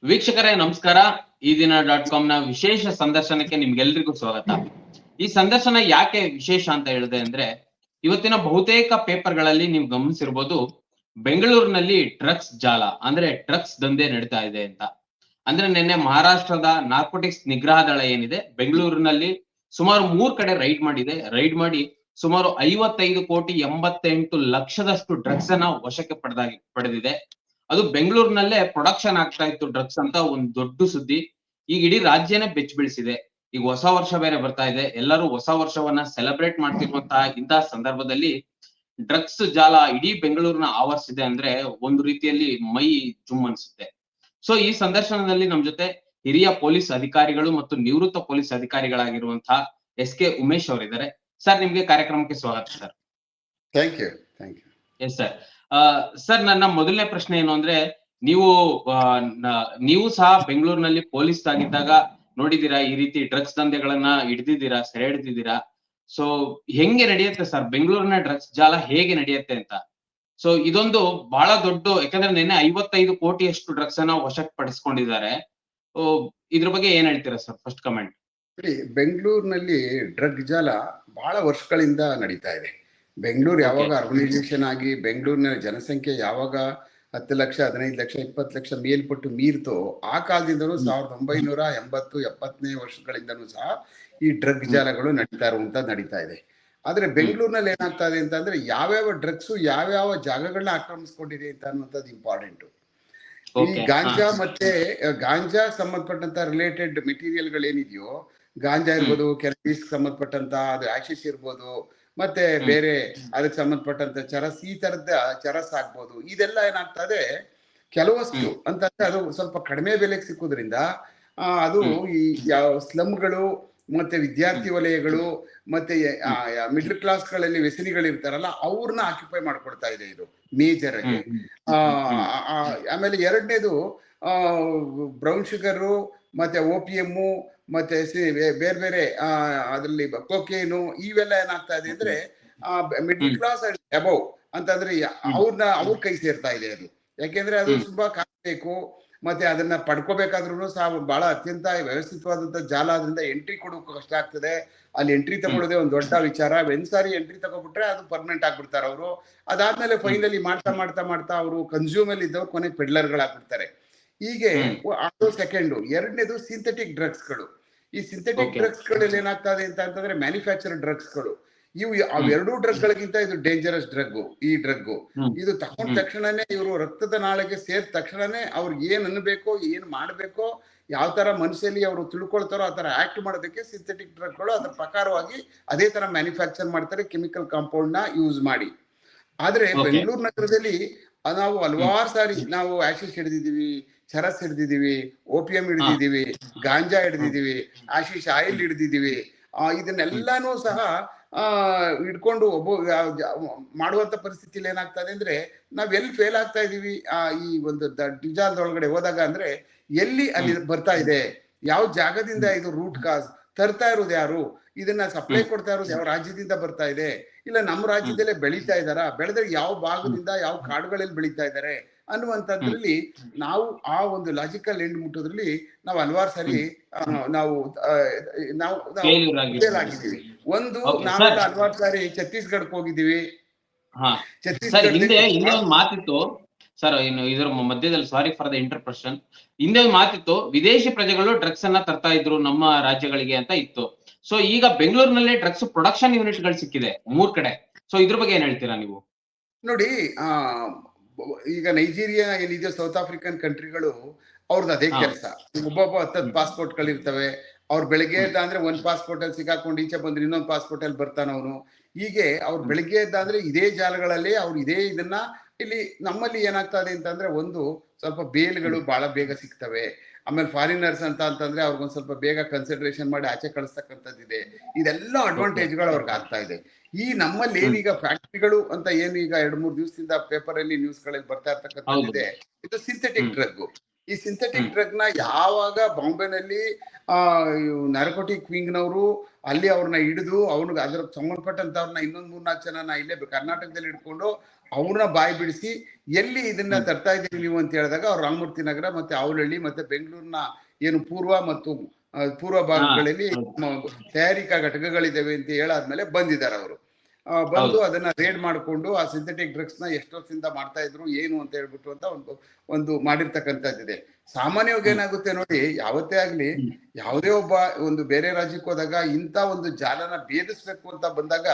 ವೀಕ್ಷಕರೇ ನಮಸ್ಕಾರ. ಈ ದಿನ .com ನ ವಿಶೇಷ ಸಂದರ್ಶನಕ್ಕೆ ನಿಮ್ಗೆಲ್ರಿಗೂ ಸ್ವಾಗತ. ಈ ಸಂದರ್ಶನ ಯಾಕೆ ವಿಶೇಷ ಅಂತ ಹೇಳಿದೆ ಅಂದ್ರೆ, ಇವತ್ತಿನ ಬಹುತೇಕ ಪೇಪರ್ಗಳಲ್ಲಿ ನೀವು ಗಮನಿಸಿರ್ಬೋದು, ಬೆಂಗಳೂರಿನಲ್ಲಿ ಡ್ರಗ್ಸ್ ಜಾಲ ಅಂದ್ರೆ ಡ್ರಗ್ಸ್ ದಂಧೆ ನಡೀತಾ ಇದೆ ಅಂತ. ಅಂದ್ರೆ ನಿನ್ನೆ ಮಹಾರಾಷ್ಟ್ರದ ನಾರ್ಕೋಟಿಕ್ಸ್ ನಿಗ್ರಹ ದಳ ಏನಿದೆ ಬೆಂಗಳೂರಿನಲ್ಲಿ ಸುಮಾರು 3 ಕಡೆ ರೈಡ್ ಮಾಡಿದೆ. ರೈಡ್ ಮಾಡಿ ಸುಮಾರು 55,88,00,000ದಷ್ಟು ಡ್ರಗ್ಸ್ ಅನ್ನ ವಶಕ್ಕೆ ಪಡೆದಿದೆ. ಅದು ಬೆಂಗಳೂರಿನಲ್ಲೇ ಪ್ರೊಡಕ್ಷನ್ ಆಗ್ತಾ ಇತ್ತು ಡ್ರಗ್ಸ್ ಅಂತ ಒಂದು ದೊಡ್ಡ ಸುದ್ದಿ. ಈಗ ಇಡೀ ರಾಜ್ಯನೇ ಬೆಚ್ಚ ಬೀಳಿಸಿದೆ. ಈಗ ಹೊಸ ವರ್ಷ ಬೇರೆ ಬರ್ತಾ ಇದೆ. ಎಲ್ಲರೂ ಹೊಸ ವರ್ಷವನ್ನ ಸೆಲೆಬ್ರೇಟ್ ಮಾಡ್ತಿರುವಂತಹ ಇಂತಹ ಸಂದರ್ಭದಲ್ಲಿ ಡ್ರಗ್ಸ್ ಜಾಲ ಇಡೀ ಬೆಂಗಳೂರಿನ ಆವರಿಸಿದೆ ಅಂದ್ರೆ ಒಂದು ರೀತಿಯಲ್ಲಿ ಮೈ ಜುಮ್ ಅನ್ಸುತ್ತೆ. ಸೊ ಈ ಸಂದರ್ಶನದಲ್ಲಿ ನಮ್ ಜೊತೆ ಹಿರಿಯ ಪೊಲೀಸ್ ಅಧಿಕಾರಿಗಳು ಮತ್ತು ನಿವೃತ್ತ ಪೊಲೀಸ್ ಅಧಿಕಾರಿಗಳಾಗಿರುವಂತಹ SK ಉಮೇಶ್ ಅವರಿದ್ದಾರೆ. ಸರ್, ನಿಮ್ಗೆ ಕಾರ್ಯಕ್ರಮಕ್ಕೆ ಸ್ವಾಗತ sir. Thank you. Yes sir. Sir, ನನ್ನ ಮೊದಲನೇ ಪ್ರಶ್ನೆ ಏನು ಅಂದ್ರೆ, ನೀವು ಸಹ ಬೆಂಗಳೂರಿನಲ್ಲಿ ಪೊಲೀಸ್ ಆಗಿದ್ದಾಗ ನೋಡಿದೀರಾ, ಈ ರೀತಿ ಡ್ರಗ್ಸ್ ದಂಧೆಗಳನ್ನ ಹಿಡಿದಿದ್ದೀರಾ, ಸೆರೆ ಹಿಡಿದಿದ್ದೀರಾ. ಸೊ ಹೆಂಗೆ ನಡೆಯುತ್ತೆ ಸರ್ ಬೆಂಗಳೂರಿನ ಡ್ರಗ್ಸ್ ಜಾಲ, ಹೇಗೆ ನಡೆಯುತ್ತೆ ಅಂತ? ಸೊ ಇದೊಂದು ಬಹಳ ದೊಡ್ಡ, ಯಾಕಂದ್ರೆ ನಿನ್ನೆ 55 ಕೋಟಿಯಷ್ಟು ಡ್ರಗ್ಸ್ ಅನ್ನ ವಶಕ್ಕೆ ಪಡಿಸ್ಕೊಂಡಿದ್ದಾರೆ. ಇದ್ರ ಬಗ್ಗೆ ಏನ್ ಹೇಳ್ತೀರಾ ಸರ್? First comment. ಬೆಂಗಳೂರಿನಲ್ಲಿ ಡ್ರಗ್ ಜಾಲ ಬಹಳ ವರ್ಷಗಳಿಂದ ನಡೀತಾ ಇದೆ. ಬೆಂಗಳೂರು ಯಾವಾಗ ಅರ್ಬನೈಸೇಷನ್ ಆಗಿ ಬೆಂಗಳೂರಿನ ಜನಸಂಖ್ಯೆ ಯಾವಾಗ 10 ಲಕ್ಷ, 15 ಲಕ್ಷ, 20 ಲಕ್ಷ ಮೇಲ್ಪಟ್ಟು ಮೀರ್ತೋ, ಆ ಕಾಲದಿಂದನೂ 1980-70ನೇ ವರ್ಷಗಳಿಂದನೂ ಸಹ ಈ ಡ್ರಗ್ ಜಾಲಗಳು ನಡೀತಾ ಇದೆ. ಆದ್ರೆ ಬೆಂಗಳೂರಿನಲ್ಲಿ ಏನಾಗ್ತಾ ಇದೆ ಅಂತಂದ್ರೆ, ಯಾವ್ಯಾವ ಡ್ರಗ್ಸು ಯಾವ್ಯಾವ ಜಾಗಗಳನ್ನ ಆಕ್ರಮಿಸ್ಕೊಂಡಿದೆ ಅಂತ ಅನ್ನುವಂಥದ್ದು ಇಂಪಾರ್ಟೆಂಟ್. ಈ ಗಾಂಜಾ ಸಂಬಂಧಪಟ್ಟಂತ ರಿಲೇಟೆಡ್ ಮೆಟೀರಿಯಲ್ಗಳೇನಿದೆಯೋ, ಗಾಂಜಾ ಇರ್ಬೋದು, ಕೆನಬಿಸ್ ಸಂಬಂಧಪಟ್ಟಂತ, ಅದು ಆಶಿಸ್ ಇರ್ಬೋದು, ಮತ್ತೆ ಬೇರೆ ಅದಕ್ಕೆ ಸಂಬಂಧಪಟ್ಟಂತ ಚರಸ್, ಈ ತರದ ಚರಸ್ ಆಗ್ಬೋದು, ಇದೆಲ್ಲ ಏನಾಗ್ತದೆ ಕೆಲವಷ್ಟು ಅಂತಂದ್ರೆ ಅದು ಸ್ವಲ್ಪ ಕಡಿಮೆ ಬೆಲೆಗೆ ಸಿಕ್ಕುದ್ರಿಂದ ಅದು ಈ ಯಾವ ಸ್ಲಮ್ಗಳು ಮತ್ತೆ ವಿದ್ಯಾರ್ಥಿ ವಲಯಗಳು ಮತ್ತೆ ಮಿಡ್ಲ್ ಕ್ಲಾಸ್ಗಳಲ್ಲಿ ವ್ಯಸನಿಗಳಿರ್ತಾರಲ್ಲ, ಅವ್ರನ್ನ ಆಕ್ಯುಪೈ ಮಾಡ್ಕೊಳ್ತಾ ಇದೆ ಇದು ಮೇಜರ್ ಆಗಿ. ಆಮೇಲೆ ಎರಡನೇದು ಬ್ರೌನ್ ಶುಗರು ಮತ್ತೆ OPM ಮತ್ತೆ ಬೇರೆ ಬೇರೆ ಅದ್ರಲ್ಲಿ ಕೊಕೇನು, ಇವೆಲ್ಲ ಏನಾಗ್ತಾ ಇದೆ ಅಂದ್ರೆ ಮಿಡ್ಲ್ ಕ್ಲಾಸ್ ಅಂಡ್ ಅಬೌವ್ ಅಂತಂದ್ರೆ ಅವ್ರ ಕೈ ಸೇರ್ತಾ ಇದೆ ಅದು. ಯಾಕೆಂದ್ರೆ ಅದು ತುಂಬಾ ಕಾಯ್ಬೇಕು, ಮತ್ತೆ ಅದನ್ನ ಪಡ್ಕೋಬೇಕಾದ್ರೂ ಸಹ ಬಹಳ ಅತ್ಯಂತ ವ್ಯವಸ್ಥಿತವಾದಂತ ಜಾಲ, ಅದರಿಂದ ಎಂಟ್ರಿ ಕೊಡೋಕೆ ಕಷ್ಟ ಆಗ್ತದೆ. ಅಲ್ಲಿ ಎಂಟ್ರಿ ತಗೊಳ್ಳೋದೇ ಒಂದು ದೊಡ್ಡ ವಿಚಾರ. ಒಂದ್ಸಾರಿ ಎಂಟ್ರಿ ತಗೊಬಿಟ್ರೆ ಅದು ಪರ್ಮನೆಂಟ್ ಆಗ್ಬಿಡ್ತಾರೆ ಅವರು. ಅದಾದ್ಮೇಲೆ ಫೈನಲಿ ಮಾಡ್ತಾ ಅವರು ಕನ್ಸ್ಯೂಮರ್ ಇದ್ದವ್ರು ಕೊನೆ ಪೆಡ್ಲರ್ಗಳಾಗ್ಬಿಡ್ತಾರೆ. ಹೀಗೆ ಅದು ಸೆಕೆಂಡು. ಎರಡನೇದು ಸಿಂಥೆಟಿಕ್ ಡ್ರಗ್ಸ್ಗಳು. ಈ ಸಿಂಥೆಟಿಕ್ ಡ್ರಗ್ಸ್ಗಳಲ್ಲಿ ಏನಾಗ್ತದೆ ಅಂತಂದ್ರೆ, ಮ್ಯಾನುಫ್ಯಾಕ್ಚರ್ಡ್ ಡ್ರಗ್ಸ್ಗಳು. ಅವೆರಡೂ ಡ್ರಗ್ಗಳಿಗಿಂತ ಇದು ಡೇಂಜರಸ್ ಡ್ರಗ್. ಈ ಡ್ರಗ್ ಇದು ತಗೊಂಡ ತಕ್ಷಣನೇ ಇವರು ರಕ್ತದ ನಾಳೆಗೆ ಸೇರಿದ ತಕ್ಷಣನೇ ಅವ್ರಿಗೆ ಏನ್ ಅನ್ಬೇಕೋ, ಏನ್ ಮಾಡ್ಬೇಕೋ, ಯಾವ ತರ ಮನಸ್ಸಲ್ಲಿ ಅವರು ತಿಳ್ಕೊಳ್ತಾರೋ ಆ ತರ ಆಕ್ಟ್ ಮಾಡೋದಕ್ಕೆ ಸಿಂಥೆಟಿಕ್ ಡ್ರಗ್ಗಳು ಅದರ ಪ್ರಕಾರವಾಗಿ ಅದೇ ತರ ಮ್ಯಾನುಫ್ಯಾಕ್ಚರ್ ಮಾಡ್ತಾರೆ, ಕೆಮಿಕಲ್ ಕಾಂಪೌಂಡ್ ನ ಯೂಸ್ ಮಾಡಿ. ಆದ್ರೆ ಬೆಂಗಳೂರು ನಗರದಲ್ಲಿ ನಾವು ಹಲವಾರು ಸಾರಿ ನಾವು ಆಶಿಸ್ ಹಿಡಿದಿದೀವಿ, ಚರಸ್ ಹಿಡಿದಿದೀವಿ, OPM ಹಿಡಿದಿದೀವಿ, ಗಾಂಜಾ ಹಿಡಿದಿದೀವಿ, ಆಶಿಶ್ ಆಯಿಲ್ ಹಿಡಿದಿದೀವಿ. ಇದನ್ನೆಲ್ಲಾನು ಸಹ ಹಿಡ್ಕೊಂಡು ಮಾಡುವಂತ ಪರಿಸ್ಥಿತಿಯಲ್ಲಿ ಏನಾಗ್ತದೆ ಅಂದ್ರೆ, ನಾವ್ ಎಲ್ಲಿ ಫೇಲ್ ಆಗ್ತಾ ಇದೀವಿ ಈ ಒಂದು ಡಿಜಾಲ್ದೊಳಗಡೆ ಹೋದಾಗ ಅಂದ್ರೆ, ಎಲ್ಲಿ ಅಲ್ಲಿ ಬರ್ತಾ ಇದೆ, ಯಾವ ಜಾಗದಿಂದ ಇದು ರೂಟ್ ಕಾಸ್, ತರ್ತಾ ಇರೋದು ಯಾರು, ಇದನ್ನ ಸಪ್ಲೈ ಕೊಡ್ತಾ ಇರೋದು ಯಾವ ರಾಜ್ಯದಿಂದ ಬರ್ತಾ ಇದೆ, ಇಲ್ಲ ನಮ್ಮ ರಾಜ್ಯದಲ್ಲೇ ಬೆಳೀತಾ ಇದಾರಾ, ಬೆಳೆದ್ರೆ ಯಾವ ಭಾಗದಿಂದ ಯಾವ ಕಾಡುಗಳಲ್ಲಿ ಬೆಳೀತಾ ಇದ್ದಾರೆ ಅನ್ನುವಂಥದ್ರಲ್ಲಿ ನಾವು ಆ ಒಂದು ಲಾಜಿಕಲ್ ಎಂಡ್ ಮುಟ್ಟೋದ್ರಲ್ಲಿ ನಾವು ಹಲವಾರು ಸಾರಿ ನಾವು ಆಗಿದ್ದೀವಿ. ಒಂದು ನಾವೆಲ್ಲ ಹಲವಾರು ಸಾರಿ ಛತ್ತೀಸ್ಗಢಕ್ಕೆ ಹೋಗಿದ್ದೀವಿ. ಹಿಂದೆ ಒಂದು ಮಾತಿತ್ತು ಸರ್, ಇನ್ನು ಇದರ ಮಧ್ಯದಲ್ಲಿ, ಸಾರಿ ಫಾರ್ ದ ಇಂಟರ್ಪ್ರೆಷನ್, ಹಿಂದೆ ಒಂದು ಮಾತಿತ್ತು, ವಿದೇಶಿ ಪ್ರಜೆಗಳು ಡ್ರಗ್ಸ್ ಅನ್ನ ತರ್ತಾ ಇದ್ರು ನಮ್ಮ ರಾಜ್ಯಗಳಿಗೆ ಅಂತ ಇತ್ತು. ಸೊ ಈಗ ಬೆಂಗಳೂರಿನಲ್ಲೇ ಡ್ರಗ್ಸ್ ಪ್ರೊಡಕ್ಷನ್ ಯೂನಿಟ್ ಗಳು ಸಿಕ್ಕಿದೆ 3 ಕಡೆ. ಸೊ ಇದ್ರ ಬಗ್ಗೆ ಏನ್ ಹೇಳ್ತೀರಾ ನೀವು? ನೋಡಿ, ಈಗ ನೈಜೀರಿಯಾ ಏನಿದೆ, ಸೌತ್ ಆಫ್ರಿಕನ್ ಕಂಟ್ರಿಗಳು, ಅವ್ರದ್ದು ಅದೇ ಕೆಲಸ. ಒಬ್ಬೊಬ್ಬ 10 ಪಾಸ್ಪೋರ್ಟ್ ಗಳಿರ್ತವೆ. ಅವ್ರು ಬೆಳಗ್ಗೆ ಎದ್ದ ಅಂದ್ರೆ ಒಂದ್ ಪಾಸ್ಪೋರ್ಟ್ ಅಲ್ಲಿ ಸಿಗಾಕೊಂಡು ಈಚೆ ಬಂದ್ರೆ ಇನ್ನೊಂದು ಪಾಸ್ಪೋರ್ಟ್ ಅಲ್ಲಿ ಬರ್ತಾನ ಅವನು. ಹೀಗೆ ಅವ್ರು ಬೆಳಗ್ಗೆ ಎದ್ದ ಅಂದ್ರೆ ಇದೇ ಜಾಲಗಳಲ್ಲಿ ಅವ್ರು ಇದೇ ಇದನ್ನ. ಇಲ್ಲಿ ನಮ್ಮಲ್ಲಿ ಏನಾಗ್ತದೆ ಅಂತಂದ್ರೆ, ಒಂದು ಸ್ವಲ್ಪ ಬೇಲ್ಗಳು ಬಹಳ ಬೇಗ ಸಿಗ್ತವೆ. ಆಮೇಲೆ ಫಾರಿನರ್ಸ್ ಅಂತಂದ್ರೆ ಅವ್ರಿಗೊಂದ್ ಸ್ವಲ್ಪ ಬೇಗ ಕನ್ಸಿಡರೇಷನ್ ಮಾಡಿ ಆಚೆ ಕಳಿಸ್ತಕ್ಕಂಥದ್ದಿದೆ. ಇದೆಲ್ಲ ಅಡ್ವಾಂಟೇಜ್ಗಳು ಅವ್ರಿಗೆ ಆಗ್ತಾ ಇದೆ. ಈ ನಮ್ಮಲ್ಲಿ ಏನೀಗ ಫ್ಯಾಕ್ಟ್ರಿಗಳು ಅಂತ ಏನು ಈಗ 2-3 ದಿವಸದಿಂದ ಪೇಪರ್ ಅಲ್ಲಿ ನ್ಯೂಸ್ ಗಳಲ್ಲಿ ಬರ್ತಾ ಇರ್ತಕ್ಕಂಥದ್ದಿದೆ, ಇದು ಸಿಂಥೆಟಿಕ್ ಡ್ರಗ್. ಈ ಸಿಂಥೆಟಿಕ್ ಡ್ರಗ್ ನ ಯಾವಾಗ ಬಾಂಬೆನಲ್ಲಿ ನಾರ್ಕೋಟಿಕ್ ವಿಂಗ್ನವರು ಅಲ್ಲಿ ಅವ್ರನ್ನ ಹಿಡಿದು ಅವ್ನಿಗೆ ಅದ್ರ ಸಂಬಂಧಪಟ್ಟಂತವ್ರನ್ನ ಇನ್ನೊಂದ್ 3-4 ಜನನ ಇಲ್ಲೇ ಕರ್ನಾಟಕದಲ್ಲಿ ಹಿಡ್ಕೊಂಡು ಅವ್ರನ್ನ ಬಾಯಿ ಬಿಡಿಸಿ ಎಲ್ಲಿ ಇದನ್ನ ತರ್ತಾ ಇದ್ದೀರಿ ನೀವು ಅಂತ ಹೇಳಿದಾಗ ಅವ್ರು ರಾಮಮೂರ್ತಿ ನಗರ ಮತ್ತೆ ಅವಲಹಳ್ಳಿ ಮತ್ತೆ ಬೆಂಗಳೂರಿನ ಏನು ಪೂರ್ವ ಮತ್ತು ಪೂರ್ವ ಭಾಗಗಳಲ್ಲಿ ತಯಾರಿಕಾ ಘಟಕಗಳಿದಾವೆ ಅಂತ ಹೇಳಾದ್ಮೇಲೆ ಬಂದಿದ್ದಾರೆ ಅವರು. ಬಂದು ಅದನ್ನ ರೇಡ್ ಮಾಡ್ಕೊಂಡು ಆ ಸಿಂಥೆಟಿಕ್ ಡ್ರಗ್ಸ್ ನ ಎಷ್ಟು ವರ್ಷದಿಂದ ಮಾಡ್ತಾ ಇದ್ರು ಏನು ಅಂತ ಹೇಳ್ಬಿಟ್ಟು ಅಂತ ಒಂದು ಮಾಡಿರ್ತಕ್ಕಂಥದ್ದಿದೆ. ಸಾಮಾನ್ಯವಾಗಿ ಏನಾಗುತ್ತೆ ನೋಡಿ, ಯಾವತ್ತೇ ಆಗ್ಲಿ ಯಾವುದೇ ಒಬ್ಬ ಒಂದು ಬೇರೆ ರಾಜ್ಯಕ್ಕೆ ಹೋದಾಗ ಇಂಥ ಒಂದು ಜಾಲನ ಭೇದಿಸ್ಬೇಕು ಅಂತ ಬಂದಾಗ,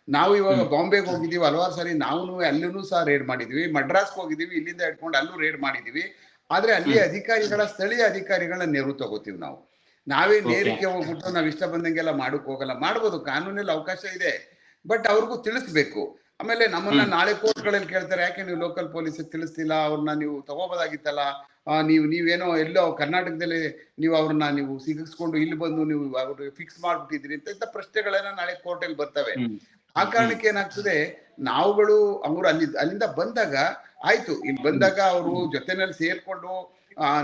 ನಾವು ಇವಾಗ ಬಾಂಬೆಗೆ ಹೋಗಿದೀವಿ ಹಲವಾರು ಸಾರಿ, ನಾವು ಅಲ್ಲೂ ಸಹ ರೇಡ್ ಮಾಡಿದೀವಿ, ಮಡ್ರಾಸ್ಗೆ ಹೋಗಿದೀವಿ, ಇಲ್ಲಿಂದ ಹಿಡ್ಕೊಂಡು ಅಲ್ಲೂ ರೇಡ್ ಮಾಡಿದೀವಿ. ಆದ್ರೆ ಅಲ್ಲಿ ಅಧಿಕಾರಿಗಳ ಸ್ಥಳೀಯ ಅಧಿಕಾರಿಗಳನ್ನ ನೆರವು ತಗೋತೀವಿ ನಾವು. ನಾವೇ ನೇರಕ್ಕೆ ಹೋಗ್ಬಿಟ್ಟು ನಾವ್ ಇಷ್ಟ ಬಂದಂಗೆಲ್ಲ ಮಾಡಕ್ ಹೋಗಲ್ಲ. ಮಾಡ್ಬೋದು, ಕಾನೂನಲ್ಲಿ ಅವಕಾಶ ಇದೆ, ಬಟ್ ಅವ್ರಿಗೂ ತಿಳಿಸ್ಬೇಕು. ಆಮೇಲೆ ನಮ್ಮನ್ನ ನಾಳೆ ಕೋರ್ಟ್ಗಳಲ್ಲಿ ಕೇಳ್ತಾರೆ, ಯಾಕೆ ನೀವು ಲೋಕಲ್ ಪೊಲೀಸ್ ತಿಳಿಸ್ತಿಲ್ಲ, ಅವ್ರನ್ನ ನೀವು ತಗೋಬೋದಾಗಿತ್ತಲ್ಲ, ನೀವೇನೋ ಎಲ್ಲೋ ಕರ್ನಾಟಕದಲ್ಲಿ ನೀವು ಅವ್ರನ್ನ ನೀವು ಸಿಗಿಸ್ಕೊಂಡು ಇಲ್ಲಿ ಬಂದು ನೀವು ಅವ್ರಿಗೆ ಫಿಕ್ಸ್ ಮಾಡ್ಬಿಟ್ಟಿದ್ರಿ ಅಂತ ಪ್ರಶ್ನೆಗಳನ್ನ ನಾಳೆ ಕೋರ್ಟಲ್ಲಿ ಬರ್ತವೆ. ಆ ಕಾರಣಕ್ಕೆ ಏನಾಗ್ತದೆ, ನಾವುಗಳು ಅವ್ರು ಅಲ್ಲಿಂದ ಬಂದಾಗ ಆಯ್ತು, ಇಲ್ಲಿ ಬಂದಾಗ ಅವರು ಜೊತೆನಲ್ಲಿ ಸೇರ್ಕೊಂಡು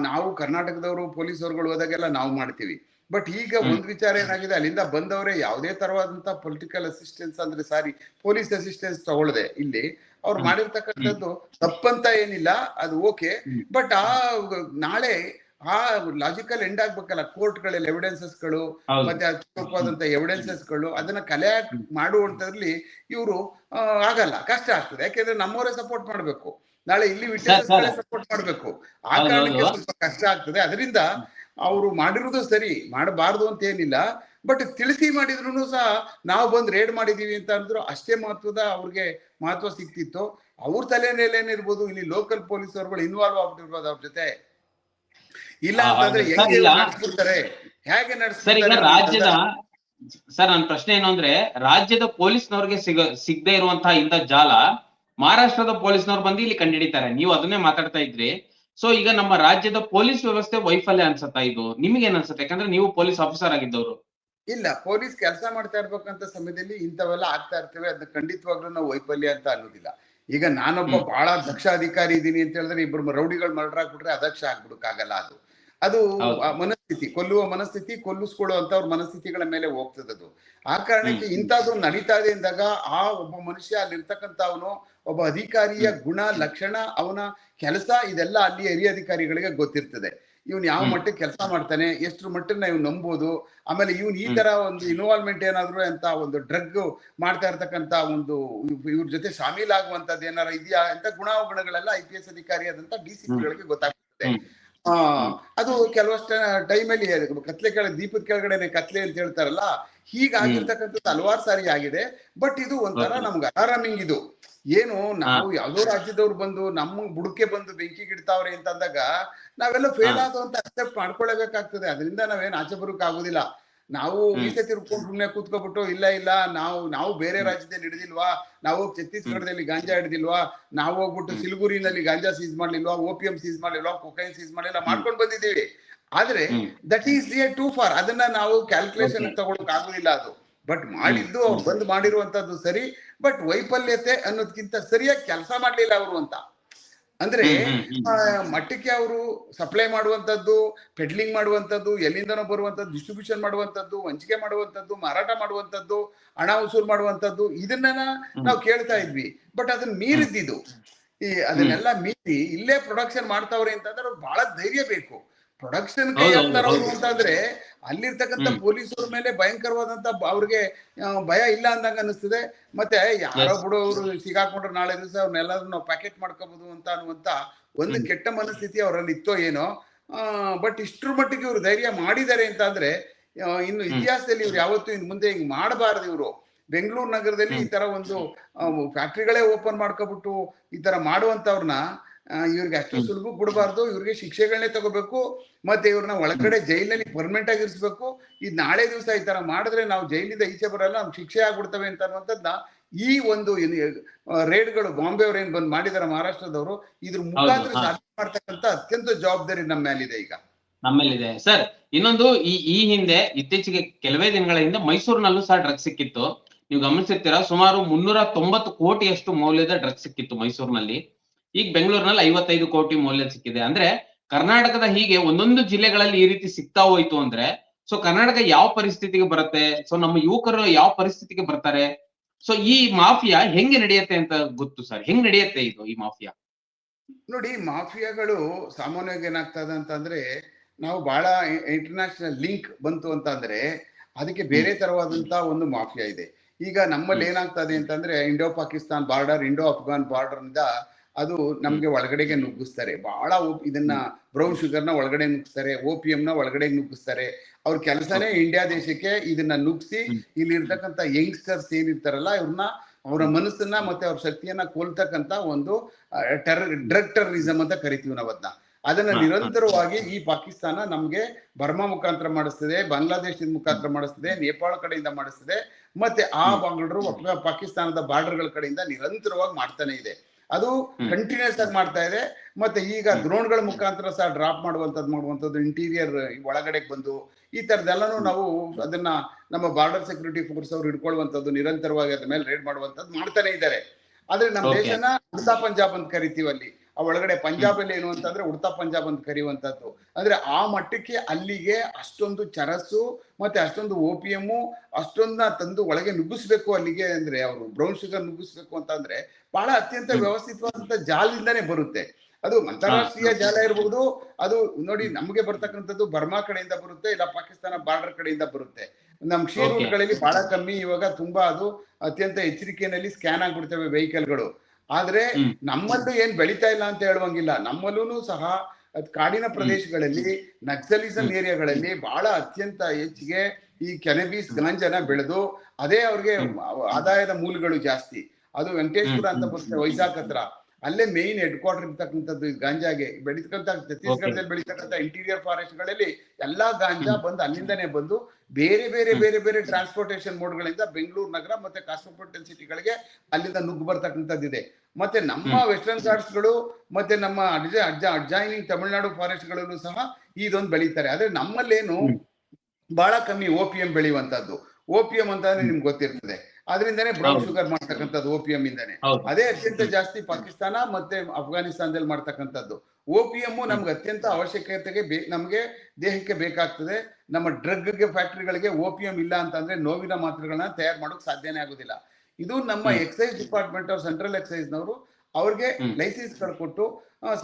ನಾವು ಕರ್ನಾಟಕದವರು ಪೊಲೀಸರುಗಳು ಹೋದಾಗೆಲ್ಲ ನಾವು ಮಾಡ್ತೀವಿ. ಬಟ್ ಈಗ ಒಂದ್ ವಿಚಾರ ಏನಾಗಿದೆ, ಅಲ್ಲಿಂದ ಬಂದವರೇ ಯಾವುದೇ ತರವಾದಂತ ಪೊಲಿಟಿಕಲ್ ಅಸಿಸ್ಟೆನ್ಸ್ ಅಂದ್ರೆ ಪೊಲೀಸ್ ಅಸಿಸ್ಟೆನ್ಸ್ ತಗೊಳ್ಳದೆ ಇಲ್ಲಿ ಅವ್ರು ಮಾಡಿರ್ತಕ್ಕಂಥದ್ದು ತಪ್ಪಂತ ಏನಿಲ್ಲ, ಅದು ಓಕೆ. ಬಟ್ ನಾಳೆ ಆ ಲಾಜಿಕಲ್ ಎಂಡ್ ಆಗ್ಬೇಕಲ್ಲ, ಕೋರ್ಟ್ಗಳಲ್ಲಿ ಎವಿಡೆನ್ಸಸ್ಗಳು ಮತ್ತೆ ಅತ್ಯಲ್ಪವಾದಂತ ಎವಿಡೆನ್ಸಸ್ಗಳು ಅದನ್ನ ಕಲೆ ಮಾಡುವಂತದ್ರಲ್ಲಿ ಇವರು ಆಗಲ್ಲ, ಕಷ್ಟ ಆಗ್ತದೆ. ಯಾಕೆಂದ್ರೆ ನಮ್ಮವರೇ ಸಪೋರ್ಟ್ ಮಾಡ್ಬೇಕು, ನಾಳೆ ಇಲ್ಲಿ ವಿಟ್ನೆಸ್ಗಳೇ ಸಪೋರ್ಟ್ ಮಾಡ್ಬೇಕು. ಆ ಕಾರಣಕ್ಕೆ ಸ್ವಲ್ಪ ಕಷ್ಟ ಆಗ್ತದೆ. ಅದರಿಂದ ಅವರು ಮಾಡಿರೋದು ಸರಿ, ಮಾಡಬಾರ್ದು ಅಂತ ಏನಿಲ್ಲ, ಬಟ್ ತಿಳಿಸಿ ಮಾಡಿದ್ರು ಸಹ ನಾವು ಬಂದು ರೇಡ್ ಮಾಡಿದೀವಿ ಅಂತ ಅಂದ್ರು ಅಷ್ಟೇ ಅವ್ರಿಗೆ ಮಹತ್ವ ಸಿಕ್ತಿತ್ತು. ಅವ್ರ ತಲೆನೇಲೇನಿರ್ಬೋದು, ಇಲ್ಲಿ ಲೋಕಲ್ ಪೊಲೀಸರುಗಳು ಇನ್ವಾಲ್ವ್ ಆಗ್ಬಿಟ್ಟಿರ್ಬೋದು ಅವ್ರ ಜೊತೆ. ಇಲ್ಲ ಅಂತಂದ್ರೆ ಹೇಗೆ ನಡೆಸ್ಬಿಡ್ತಾರೆ, ಹೇಗೆ ನಡೆಸ್ತಾರೆ ರಾಜ್ಯದ. ಸರ್, ನನ್ನ ಪ್ರಶ್ನೆ ಏನು ಅಂದ್ರೆ, ರಾಜ್ಯದ ಪೊಲೀಸ್ನವ್ರಿಗೆ ಸಿಗದೆ ಇರುವಂತಹ ಇಂಥ ಜಾಲ ಮಹಾರಾಷ್ಟ್ರದ ಪೊಲೀಸ್ನವ್ರು ಬಂದು ಇಲ್ಲಿ ಕಂಡುಹಿಡಿತಾರೆ. ನೀವು ಅದನ್ನೇ ಮಾತಾಡ್ತಾ ಇದ್ರಿ. ಸೊ ಈಗ ನಮ್ಮ ರಾಜ್ಯದ ಪೊಲೀಸ್ ವ್ಯವಸ್ಥೆ ವೈಫಲ್ಯ ಅನ್ಸತ್ತಾ ಇದು? ನಿಮ್ಗೆ ಏನ್ ಅನ್ಸುತ್ತೆ? ಯಾಕಂದ್ರೆ ನೀವು ಪೊಲೀಸ್ ಆಫೀಸರ್ ಆಗಿದ್ದವರು. ಇಲ್ಲ, ಪೊಲೀಸ್ ಕೆಲಸ ಮಾಡ್ತಾ ಇರ್ಬೇಕಂತ ಸಮಯದಲ್ಲಿ ಇಂಥವೆಲ್ಲ ಆಗ್ತಾ ಇರ್ತೇವೆ. ಅದನ್ನ ಖಂಡಿತವಾಗ್ಲೂ ನಾವು ವೈಫಲ್ಯ ಅಂತ ಅನ್ನೋದಿಲ್ಲ. ಈಗ ನಾನೊಬ್ಬ ಬಹಳ ದಕ್ಷ ಅಧಿಕಾರಿ ಇದ್ದೀನಿ ಅಂತ ಹೇಳಿದ್ರೆ ಇಬ್ಬರು ರೌಡಿಗಳು ಮರ್ಡರ್ ಆಗ್ಬಿಟ್ರೆ ಅದಕ್ಷ ಆಗ್ಬಿಡಕ್ಕಾಗಲ್ಲ. ಅದು ಮನಸ್ಥಿತಿ, ಕೊಲ್ಲುವ ಮನಸ್ಥಿತಿ, ಕೊಲ್ಲಿಸ್ಕೊಳ್ಳುವಂತವ್ರ ಮನಸ್ಥಿತಿಗಳ ಮೇಲೆ ಹೋಗ್ತದದು. ಆ ಕಾರಣಕ್ಕೆ ಇಂಥದ್ದು ನಡೀತಾ ಇದೆ ಅಂದಾಗ ಆ ಒಬ್ಬ ಮನುಷ್ಯ ಅಲ್ಲಿರ್ತಕ್ಕಂಥವನು ಒಬ್ಬ ಅಧಿಕಾರಿಯ ಗುಣ ಲಕ್ಷಣ, ಅವನ ಕೆಲಸ, ಇದೆಲ್ಲ ಅಲ್ಲಿ ಹಿರಿಯ ಅಧಿಕಾರಿಗಳಿಗೆ ಗೊತ್ತಿರ್ತದೆ. ಇವ್ನು ಯಾವ ಮಟ್ಟಕ್ಕೆ ಕೆಲಸ ಮಾಡ್ತಾನೆ, ಎಷ್ಟ್ರ ಮಟ್ಟನ್ನ ಇವ್ನು ನಂಬೋದು, ಆಮೇಲೆ ಇವ್ನು ಈ ತರ ಒಂದು ಇನ್ವಾಲ್ವ್ಮೆಂಟ್ ಏನಾದ್ರು ಅಂತ ಒಂದು ಡ್ರಗ್ ಮಾಡ್ತಾ ಇರ್ತಕ್ಕಂತ ಒಂದು ಇವ್ರ ಜೊತೆ ಶಾಮೀಲಾಗುವಂತದ್ದು ಏನಾರ ಇದೆಯಾ ಅಂತ ಗುಣಾವಗುಣಗಳೆಲ್ಲ IPS ಅಧಿಕಾರಿ ಆದಂತ DCPಗಳಿಗೆ ಗೊತ್ತಾಗ್ತದೆ. ಅದು ಕೆಲವಷ್ಟ ಟೈಮಲ್ಲಿ ಕತ್ಲೆ ದೀಪದ ಕೆಳಗಡೆನೆ ಕತ್ಲೆ ಅಂತ ಹೇಳ್ತಾರಲ್ಲ, ಹೀಗಾಗಿರ್ತಕ್ಕಂಥದ್ದು ಹಲವಾರು ಸಾರಿ ಆಗಿದೆ. ಬಟ್ ಇದು ಒಂಥರ ನಮ್ಗೆ ಅಲಾರಾಮಿಂಗ್. ಇದು ಏನು, ನಾವು ಯಾವ್ದೋ ರಾಜ್ಯದವ್ರು ಬಂದು ನಮ್ಮ ಬುಡಕ್ಕೆ ಬಂದು ಬೆಂಕಿ ಗಿಡ್ತಾವ್ರೆ ಅಂತ ಅಂದಾಗ ನಾವೆಲ್ಲ ಫೇಲ್ ಆದೋ ಅಂತ ಅಕ್ಸೆಪ್ಟ್ ಮಾಡ್ಕೊಳ್ಳೇಬೇಕಾಗ್ತದೆ. ಅದರಿಂದ ನಾವೇನ್ ಆಚೆ ಬರೋಕ್ ಆಗುದಿಲ್ಲ. ನಾವು ಮೀಸೆ ತಿರ್ಕೊಂಡು ಸುಮ್ನೆ ಕೂತ್ಕೊಬಿಟ್ಟು ಇಲ್ಲ ನಾವು ಬೇರೆ ರಾಜ್ಯದಲ್ಲಿ ಹಿಡಿದಿಲ್ವಾ, ನಾವು ಛತ್ತೀಸ್ಗಢದಲ್ಲಿ ಗಾಂಜಾ ಹಿಡಿದಿಲ್ವಾ, ನಾವು ಹೋಗ್ಬಿಟ್ಟು ಸಿಲಿಗುರಿನಲ್ಲಿ ಗಾಂಜಾ ಸೀಸ್ ಮಾಡ್ಲಿಲ್ವಾ, OPM ಸೀಸ್ ಮಾಡ್ಲಿಲ್ವಾ, ಕೊಕೈನ್ ಸೀಸ್ ಮಾಡ್ಲಿಲ್ಲ, ಮಾಡ್ಕೊಂಡು ಬಂದಿದ್ದೀವಿ. ಆದ್ರೆ ದಟ್ ಈಸ್ ಟೂ ಫಾರ್. ಅದನ್ನ ನಾವು ಕ್ಯಾಲ್ಕುಲೇಷನ್ ತಗೊಳಕ್ ಆಗುದಿಲ್ಲ. ಅದು ಬಟ್ ಮಾಡಿದ್ದು ಅವ್ರು ಬಂದ್ ಮಾಡಿರುವಂತದ್ದು ಸರಿ, ಬಟ್ ವೈಫಲ್ಯತೆ ಅನ್ನೋದಕ್ಕಿಂತ ಸರಿಯಾಗಿ ಕೆಲಸ ಮಾಡ್ಲಿಲ್ಲ ಅವರು ಅಂತ. ಅಂದ್ರೆ ಮಟ್ಟಕ್ಕೆ ಅವರು ಸಪ್ಲೈ ಮಾಡುವಂತದ್ದು, ಪೆಡ್ಲಿಂಗ್ ಮಾಡುವಂತದ್ದು, ಎಲ್ಲಿಂದನೋ ಬರುವಂತದ್ದು, ಡಿಸ್ಟ್ರಿಬ್ಯೂಷನ್ ಮಾಡುವಂತದ್ದು, ವಂಚಿಕೆ ಮಾಡುವಂತದ್ದು, ಮಾರಾಟ ಮಾಡುವಂತದ್ದು, ಹಣ ವಸೂಲ್ ಮಾಡುವಂತದ್ದು, ಇದನ್ನ ನಾವು ಕೇಳ್ತಾ ಇದ್ವಿ. ಬಟ್ ಅದನ್ನ ಮೀರಿದ್ದು, ಅದನ್ನೆಲ್ಲ ಮೀರಿ ಇಲ್ಲೇ ಪ್ರೊಡಕ್ಷನ್ ಮಾಡ್ತಾವ್ರೆ ಅಂತಂದ್ರೆ ಬಹಳ ಧೈರ್ಯ ಬೇಕು. ಪ್ರೊಡಕ್ಷನ್ ಕೈ ಹಾಕ್ತಾರವ್ರು ಅಂತಂದ್ರೆ ಅಲ್ಲಿರ್ತಕ್ಕಂಥ ಪೊಲೀಸರ ಮೇಲೆ ಭಯಂಕರವಾದಂತ ಅವ್ರಿಗೆ ಭಯ ಇಲ್ಲ ಅಂದಂಗ ಅನಿಸ್ತದೆ. ಮತ್ತೆ ಯಾರೋ ಬಿಡೋರು ಸಿಗಾಕೊಂಡ್ರೆ ನಾಳೆ ದಿವಸ ಅವ್ರನ್ನೆಲ್ಲಾದ್ರೂ ನಾವು ಪ್ಯಾಕೆಟ್ ಮಾಡ್ಕೋಬಹುದು ಅಂತ ಅನ್ನುವಂತ ಒಂದು ಕೆಟ್ಟ ಮನಸ್ಥಿತಿ ಅವರಲ್ಲಿ ಇತ್ತೋ ಏನೋ. ಬಟ್ ಇಷ್ಟ್ರ ಮಟ್ಟಿಗೆ ಇವ್ರು ಧೈರ್ಯ ಮಾಡಿದ್ದಾರೆ ಅಂತ ಅಂದ್ರೆ ಇನ್ನು ಇತಿಹಾಸದಲ್ಲಿ ಇವ್ರು ಯಾವತ್ತೂ ಇನ್ ಮುಂದೆ ಹಿಂಗ್ ಮಾಡಬಾರ್ದು. ಇವರು ಬೆಂಗಳೂರು ನಗರದಲ್ಲಿ ಈ ತರ ಒಂದು ಫ್ಯಾಕ್ಟ್ರಿಗಳೇ ಓಪನ್ ಮಾಡ್ಕೊಬಿಟ್ಟು ಈ ತರ ಮಾಡುವಂತವ್ರನ್ನ ಇವ್ರಿಗೆ ಅಷ್ಟು ಸುಲಭ ಬಿಡಬಾರ್ದು. ಇವ್ರಿಗೆ ಶಿಕ್ಷೆಗಳನ್ನೇ ತಗೋಬೇಕು, ಮತ್ತೆ ಇವ್ರನ್ನ ಒಳಗಡೆ ಜೈಲಿನಲ್ಲಿ ಪರ್ಮನೆಂಟ್ ಆಗಿ ಇರಿಸ್ಬೇಕು. ಇದು ನಾಳೆ ದಿವಸ ಈ ತರ ಮಾಡಿದ್ರೆ ನಾವು ಜೈಲಿಂದ ಈಚೆ ಬರಲ್ಲ, ನಮ್ಗೆ ಶಿಕ್ಷೆ ಆಗ್ಬಿಡ್ತವೆ ಅಂತ ಅನ್ನುವಂಥದ್ದನ್ನ ಈ ಒಂದು ರೇಡ್ಗಳು ಬಾಂಬೆ ಅವ್ರು ಏನ್ ಬಂದ್ ಮಾಡಿದಾರೆ ಮಹಾರಾಷ್ಟ್ರದವರು, ಇದ್ರ ಮುಖಾಂತರ ಸಾಧನೆ ಮಾಡ್ತಕ್ಕಂಥ ಅತ್ಯಂತ ಜವಾಬ್ದಾರಿ ನಮ್ಮ ಮೇಲಿದೆ. ಈಗ ನಮ್ಮಲ್ಲಿದೆ ಸರ್. ಇನ್ನೊಂದು, ಈ ಹಿಂದೆ ಇತ್ತೀಚೆಗೆ ಕೆಲವೇ ದಿನಗಳ ಹಿಂದೆ ಮೈಸೂರಿನಲ್ಲೂ ಸಹ ಡ್ರಗ್ಸ್ ಸಿಕ್ಕಿತ್ತು. ನೀವು ಗಮನಿಸಿರ್ತೀರಾ, ಸುಮಾರು 390 ಕೋಟಿಯಷ್ಟು ಮೌಲ್ಯದ ಡ್ರಗ್ಸ್ ಸಿಕ್ಕಿತ್ತು ಮೈಸೂರಿನಲ್ಲಿ. ಈಗ ಬೆಂಗಳೂರಿನಲ್ಲಿ 55 ಕೋಟಿ ಮೌಲ್ಯ ಸಿಕ್ಕಿದೆ. ಅಂದ್ರೆ ಕರ್ನಾಟಕದ ಹೀಗೆ ಒಂದೊಂದು ಜಿಲ್ಲೆಗಳಲ್ಲಿ ಈ ರೀತಿ ಸಿಗ್ತಾ ಹೋಯ್ತು ಅಂದ್ರೆ ಸೊ ಕರ್ನಾಟಕ ಯಾವ ಪರಿಸ್ಥಿತಿಗೆ ಬರುತ್ತೆ, ಸೊ ನಮ್ಮ ಯುವಕರು ಯಾವ ಪರಿಸ್ಥಿತಿಗೆ ಬರ್ತಾರೆ, ಸೊ ಈ ಮಾಫಿಯಾ ಹೆಂಗೆ ನಡೆಯುತ್ತೆ ಅಂತ ಗೊತ್ತು ಸರ್, ಹೆಂಗ್ ನಡೆಯುತ್ತೆ ಇದು ಈ ಮಾಫಿಯಾ? ನೋಡಿ, ಮಾಫಿಯಾಗಳು ಸಾಮಾನ್ಯವಾಗಿ ಏನಾಗ್ತದೆ ಅಂತಂದ್ರೆ, ನಾವು ಬಹಳ ಇಂಟರ್ನ್ಯಾಷನಲ್ ಲಿಂಕ್ ಬಂತು ಅಂತ ಅಂದ್ರೆ ಅದಕ್ಕೆ ಬೇರೆ ತರವಾದಂತ ಒಂದು ಮಾಫಿಯಾ ಇದೆ. ಈಗ ನಮ್ಮಲ್ಲಿ ಏನಾಗ್ತದೆ ಅಂತಂದ್ರೆ, Indo Pakistan border, Indo Afghan border ಇಂದ ಅದು ನಮ್ಗೆ ಒಳಗಡೆಗೆ ನುಗ್ಗಿಸ್ತಾರೆ. ಬಹಳ ಇದನ್ನ ಬ್ರೌನ್ ಶುಗರ್ ನ ಒಳಗಡೆ ನುಗ್ಗಿಸ್ತಾರೆ, OPM ನ ಒಳಗಡೆ ನುಗ್ಗಿಸ್ತಾರೆ. ಅವ್ರ ಕೆಲಸನೇ ಇಂಡಿಯಾ ದೇಶಕ್ಕೆ ಇದನ್ನ ನುಗ್ಗಿಸಿ ಇಲ್ಲಿ ಇರ್ತಕ್ಕಂಥ ಯಂಗ್ಸ್ಟರ್ಸ್ ಏನಿರ್ತಾರಲ್ಲ ಇವ್ರನ್ನ, ಅವರ ಮನಸ್ಸನ್ನ ಮತ್ತೆ ಅವ್ರ ಶಕ್ತಿಯನ್ನ ಕೊಲ್ತಕ್ಕಂತ ಒಂದು ಡ್ರಗ್ ಟೆರರಿಸಂ ಅಂತ ಕರಿತೀವಿ ನಾವು ಅದನ್ನ ನಿರಂತರವಾಗಿ ಈ ಪಾಕಿಸ್ತಾನ ನಮ್ಗೆ ಬರ್ಮಾ ಮುಖಾಂತರ ಮಾಡಿಸ್ತದೆ, ಬಾಂಗ್ಲಾದೇಶದ ಮುಖಾಂತರ ಮಾಡಿಸ್ತದೆ, ನೇಪಾಳ ಕಡೆಯಿಂದ ಮಾಡಿಸ್ತದೆ, ಮತ್ತೆ ಆ ಬಾಂಗ್ಲರು ಪಾಕಿಸ್ತಾನದ ಬಾರ್ಡರ್ಗಳ ಕಡೆಯಿಂದ ನಿರಂತರವಾಗಿ ಮಾಡ್ತಾನೆ ಇದೆ. ಅದು ಕಂಟಿನ್ಯೂಸ್ ಆಗಿ ಮಾಡ್ತಾ ಇದೆ. ಮತ್ತೆ ಈಗ ಡ್ರೋನ್ಗಳ ಮುಖಾಂತರ ಸಹ ಡ್ರಾಪ್ ಮಾಡುವಂತದ್ದು ಇಂಟೀರಿಯರ್ ಒಳಗಡೆ ಬಂದು ಈ ತರದೆಲ್ಲಾನು ನಾವು ಅದನ್ನ ನಮ್ಮ ಬಾರ್ಡರ್ ಸೆಕ್ಯೂರಿಟಿ ಫೋರ್ಸ್ ಅವರು ಹಿಡ್ಕೊಳ್ಳುವಂತದ್ದು, ನಿರಂತರವಾಗಿ ಅದ್ರ ಮೇಲೆ ರೇಡ್ ಮಾಡುವಂತದ್ದು ಮಾಡ್ತಾನೆ ಇದ್ದಾರೆ. ಆದ್ರೆ ನಮ್ಮ ದೇಶನ ಉಡ್ತಾ ಪಂಜಾಬ್ ಅಂತ ಕರಿತೀವಿ. ಅಲ್ಲಿ ಆ ಒಳಗಡೆ ಪಂಜಾಬ್ ಅಲ್ಲಿ ಏನು ಅಂತಂದ್ರೆ ಉಡ್ತಾ ಪಂಜಾಬ್ ಅಂತ ಕರೆಯುವಂತದ್ದು. ಅಂದ್ರೆ ಆ ಮಟ್ಟಕ್ಕೆ ಅಲ್ಲಿಗೆ ಅಷ್ಟೊಂದು ಚರಸ್ಸು ಮತ್ತೆ ಅಷ್ಟೊಂದು OPM ಅಷ್ಟೊಂದನ್ನ ತಂದು ಒಳಗೆ ನುಗ್ಗಿಸ್ಬೇಕು ಅಲ್ಲಿಗೆ. ಅಂದ್ರೆ ಅವರು ಬ್ರೌನ್ ಶುಗರ್ ನುಗ್ಗಿಸ್ಬೇಕು ಅಂತ ಅಂದ್ರೆ ಬಹಳ ಅತ್ಯಂತ ವ್ಯವಸ್ಥಿತವಾದಂತ ಜಾಲದಿಂದಾನೇ ಬರುತ್ತೆ. ಅದು ಅಂತಾರಾಷ್ಟ್ರೀಯ ಜಾಲ ಇರಬಹುದು. ಅದು ನೋಡಿ, ನಮಗೆ ಬರ್ತಕ್ಕಂಥದ್ದು ಬರ್ಮಾ ಕಡೆಯಿಂದ ಬರುತ್ತೆ, ಇಲ್ಲ ಪಾಕಿಸ್ತಾನ ಬಾರ್ಡರ್ ಕಡೆಯಿಂದ ಬರುತ್ತೆ. ನಮ್ ಕ್ಷೀ ರೂಟ್ಗಳಲ್ಲಿ ಬಹಳ ಕಮ್ಮಿ, ಇವಾಗ ತುಂಬಾ ಅದು ಅತ್ಯಂತ ಎಚ್ಚರಿಕೆಯಲ್ಲಿ ಸ್ಕ್ಯಾನ್ ಆಗ್ಬಿಡ್ತವೆ ವೆಹಿಕಲ್ಗಳು. ಆದ್ರೆ ನಮ್ಮಲ್ಲೂ ಏನ್ ಬೆಳಿತಾ ಇಲ್ಲ ಅಂತ ಹೇಳುವಂಗಿಲ್ಲ. ನಮ್ಮಲ್ಲೂ ಸಹ ಕಾಡಿನ ಪ್ರದೇಶಗಳಲ್ಲಿ, ನಕ್ಸಲಿಸಂ ಏರಿಯಾಗಳಲ್ಲಿ ಬಹಳ ಅತ್ಯಂತ ಹೆಚ್ಚಿಗೆ ಈ ಕೆನಬೀಸ್ ಗಾಂಜಾನ ಬೆಳೆದು ಅದೇ ಅವ್ರಿಗೆ ಆದಾಯದ ಮೂಲಗಳು ಜಾಸ್ತಿ. ಅದು ವೆಂಕಟೇಶ್ವರ ಅಂತ ಬರುತ್ತೆ ವೈಜಾಗ್ ಹತ್ರ, ಅಲ್ಲೇ ಮೇನ್ ಹೆಡ್ ಕ್ವಾರ್ಟರ್ ಇರ್ತಕ್ಕಂಥದ್ದು ಗಾಂಜಾಗೆ. ಬೆಳೀತಕ್ಕಂಥ ಛತ್ತೀಸ್ಗಢದಲ್ಲಿ ಬೆಳೀತಕ್ಕಂಥ ಇಂಟೀರಿಯರ್ ಫಾರೆಸ್ಟ್ ಗಳಲ್ಲಿ ಎಲ್ಲಾ ಗಾಂಜಾ ಬಂದು ಅಲ್ಲಿಂದಾನೇ ಬಂದು ಬೇರೆ ಬೇರೆ ಬೇರೆ ಬೇರೆ ಟ್ರಾನ್ಸ್ಪೋರ್ಟೇಷನ್ ಮೋಡ್ಗಳಿಂದ ಬೆಂಗಳೂರು ನಗರ ಮತ್ತೆ ಕಾಸ್ಮೋಪಾಲಿಟನ್ ಸಿಟಿಗಳಿಗೆ ಅಲ್ಲಿಂದ ನುಗ್ಗು ಬರ್ತಕ್ಕಂಥದ್ದಿದೆ. ಮತ್ತೆ ನಮ್ಮ ವೆಸ್ಟರ್ನ್ ಘಾಟ್ಸ್ಗಳು ಮತ್ತೆ ನಮ್ಮ ಅಡ್ಜಾಯಿನಿಂಗ್ ತಮಿಳುನಾಡು ಫಾರೆಸ್ಟ್ ಗಳಲ್ಲೂ ಸಹ ಇದೊಂದು ಬೆಳೀತಾರೆ. ಆದ್ರೆ ನಮ್ಮಲ್ಲೇನು ಬಹಳ ಕಮ್ಮಿ OPM ಬೆಳೆಯುವಂತದ್ದು. OPM ಅಂತಂದ್ರೆ ನಿಮ್ಗೆ ಗೊತ್ತಿರ್ತದೆ, ಅದರಿಂದಾನೇ ಬ್ರೌನ್ ಶುಗರ್ ಮಾಡ್ತಕ್ಕಂಥದ್ದು OPM ಇಂದಾನೆ. ಅದೇ ಅತ್ಯಂತ ಜಾಸ್ತಿ ಪಾಕಿಸ್ತಾನ ಮತ್ತೆ ಅಫ್ಘಾನಿಸ್ತಾನದಲ್ಲಿ ಮಾಡ್ತಕ್ಕಂಥದ್ದು. OPM ನಮ್ಗೆ ಅತ್ಯಂತ ಅವಶ್ಯಕತೆಗೆ ನಮ್ಗೆ ದೇಹಕ್ಕೆ ಬೇಕಾಗ್ತದೆ. ನಮ್ಮ ಡ್ರಗ್ ಫ್ಯಾಕ್ಟರಿಗಳಿಗೆ OPM ಇಲ್ಲ ಅಂತಂದ್ರೆ ನೋವಿನ ಮಾತ್ರೆಗಳನ್ನ ತಯಾರು ಮಾಡೋಕ್ ಸಾಧ್ಯನೇ ಆಗುದಿಲ್ಲ. ಇದು ನಮ್ಮ ಎಕ್ಸೈಸ್ ಡಿಪಾರ್ಟ್ಮೆಂಟ್ ಅವ್ರು, ಸೆಂಟ್ರಲ್ ಎಕ್ಸೈಸ್ ನವರು ಅವ್ರಿಗೆ ಲೈಸೆನ್ಸ್ ಕೊಟ್ಟು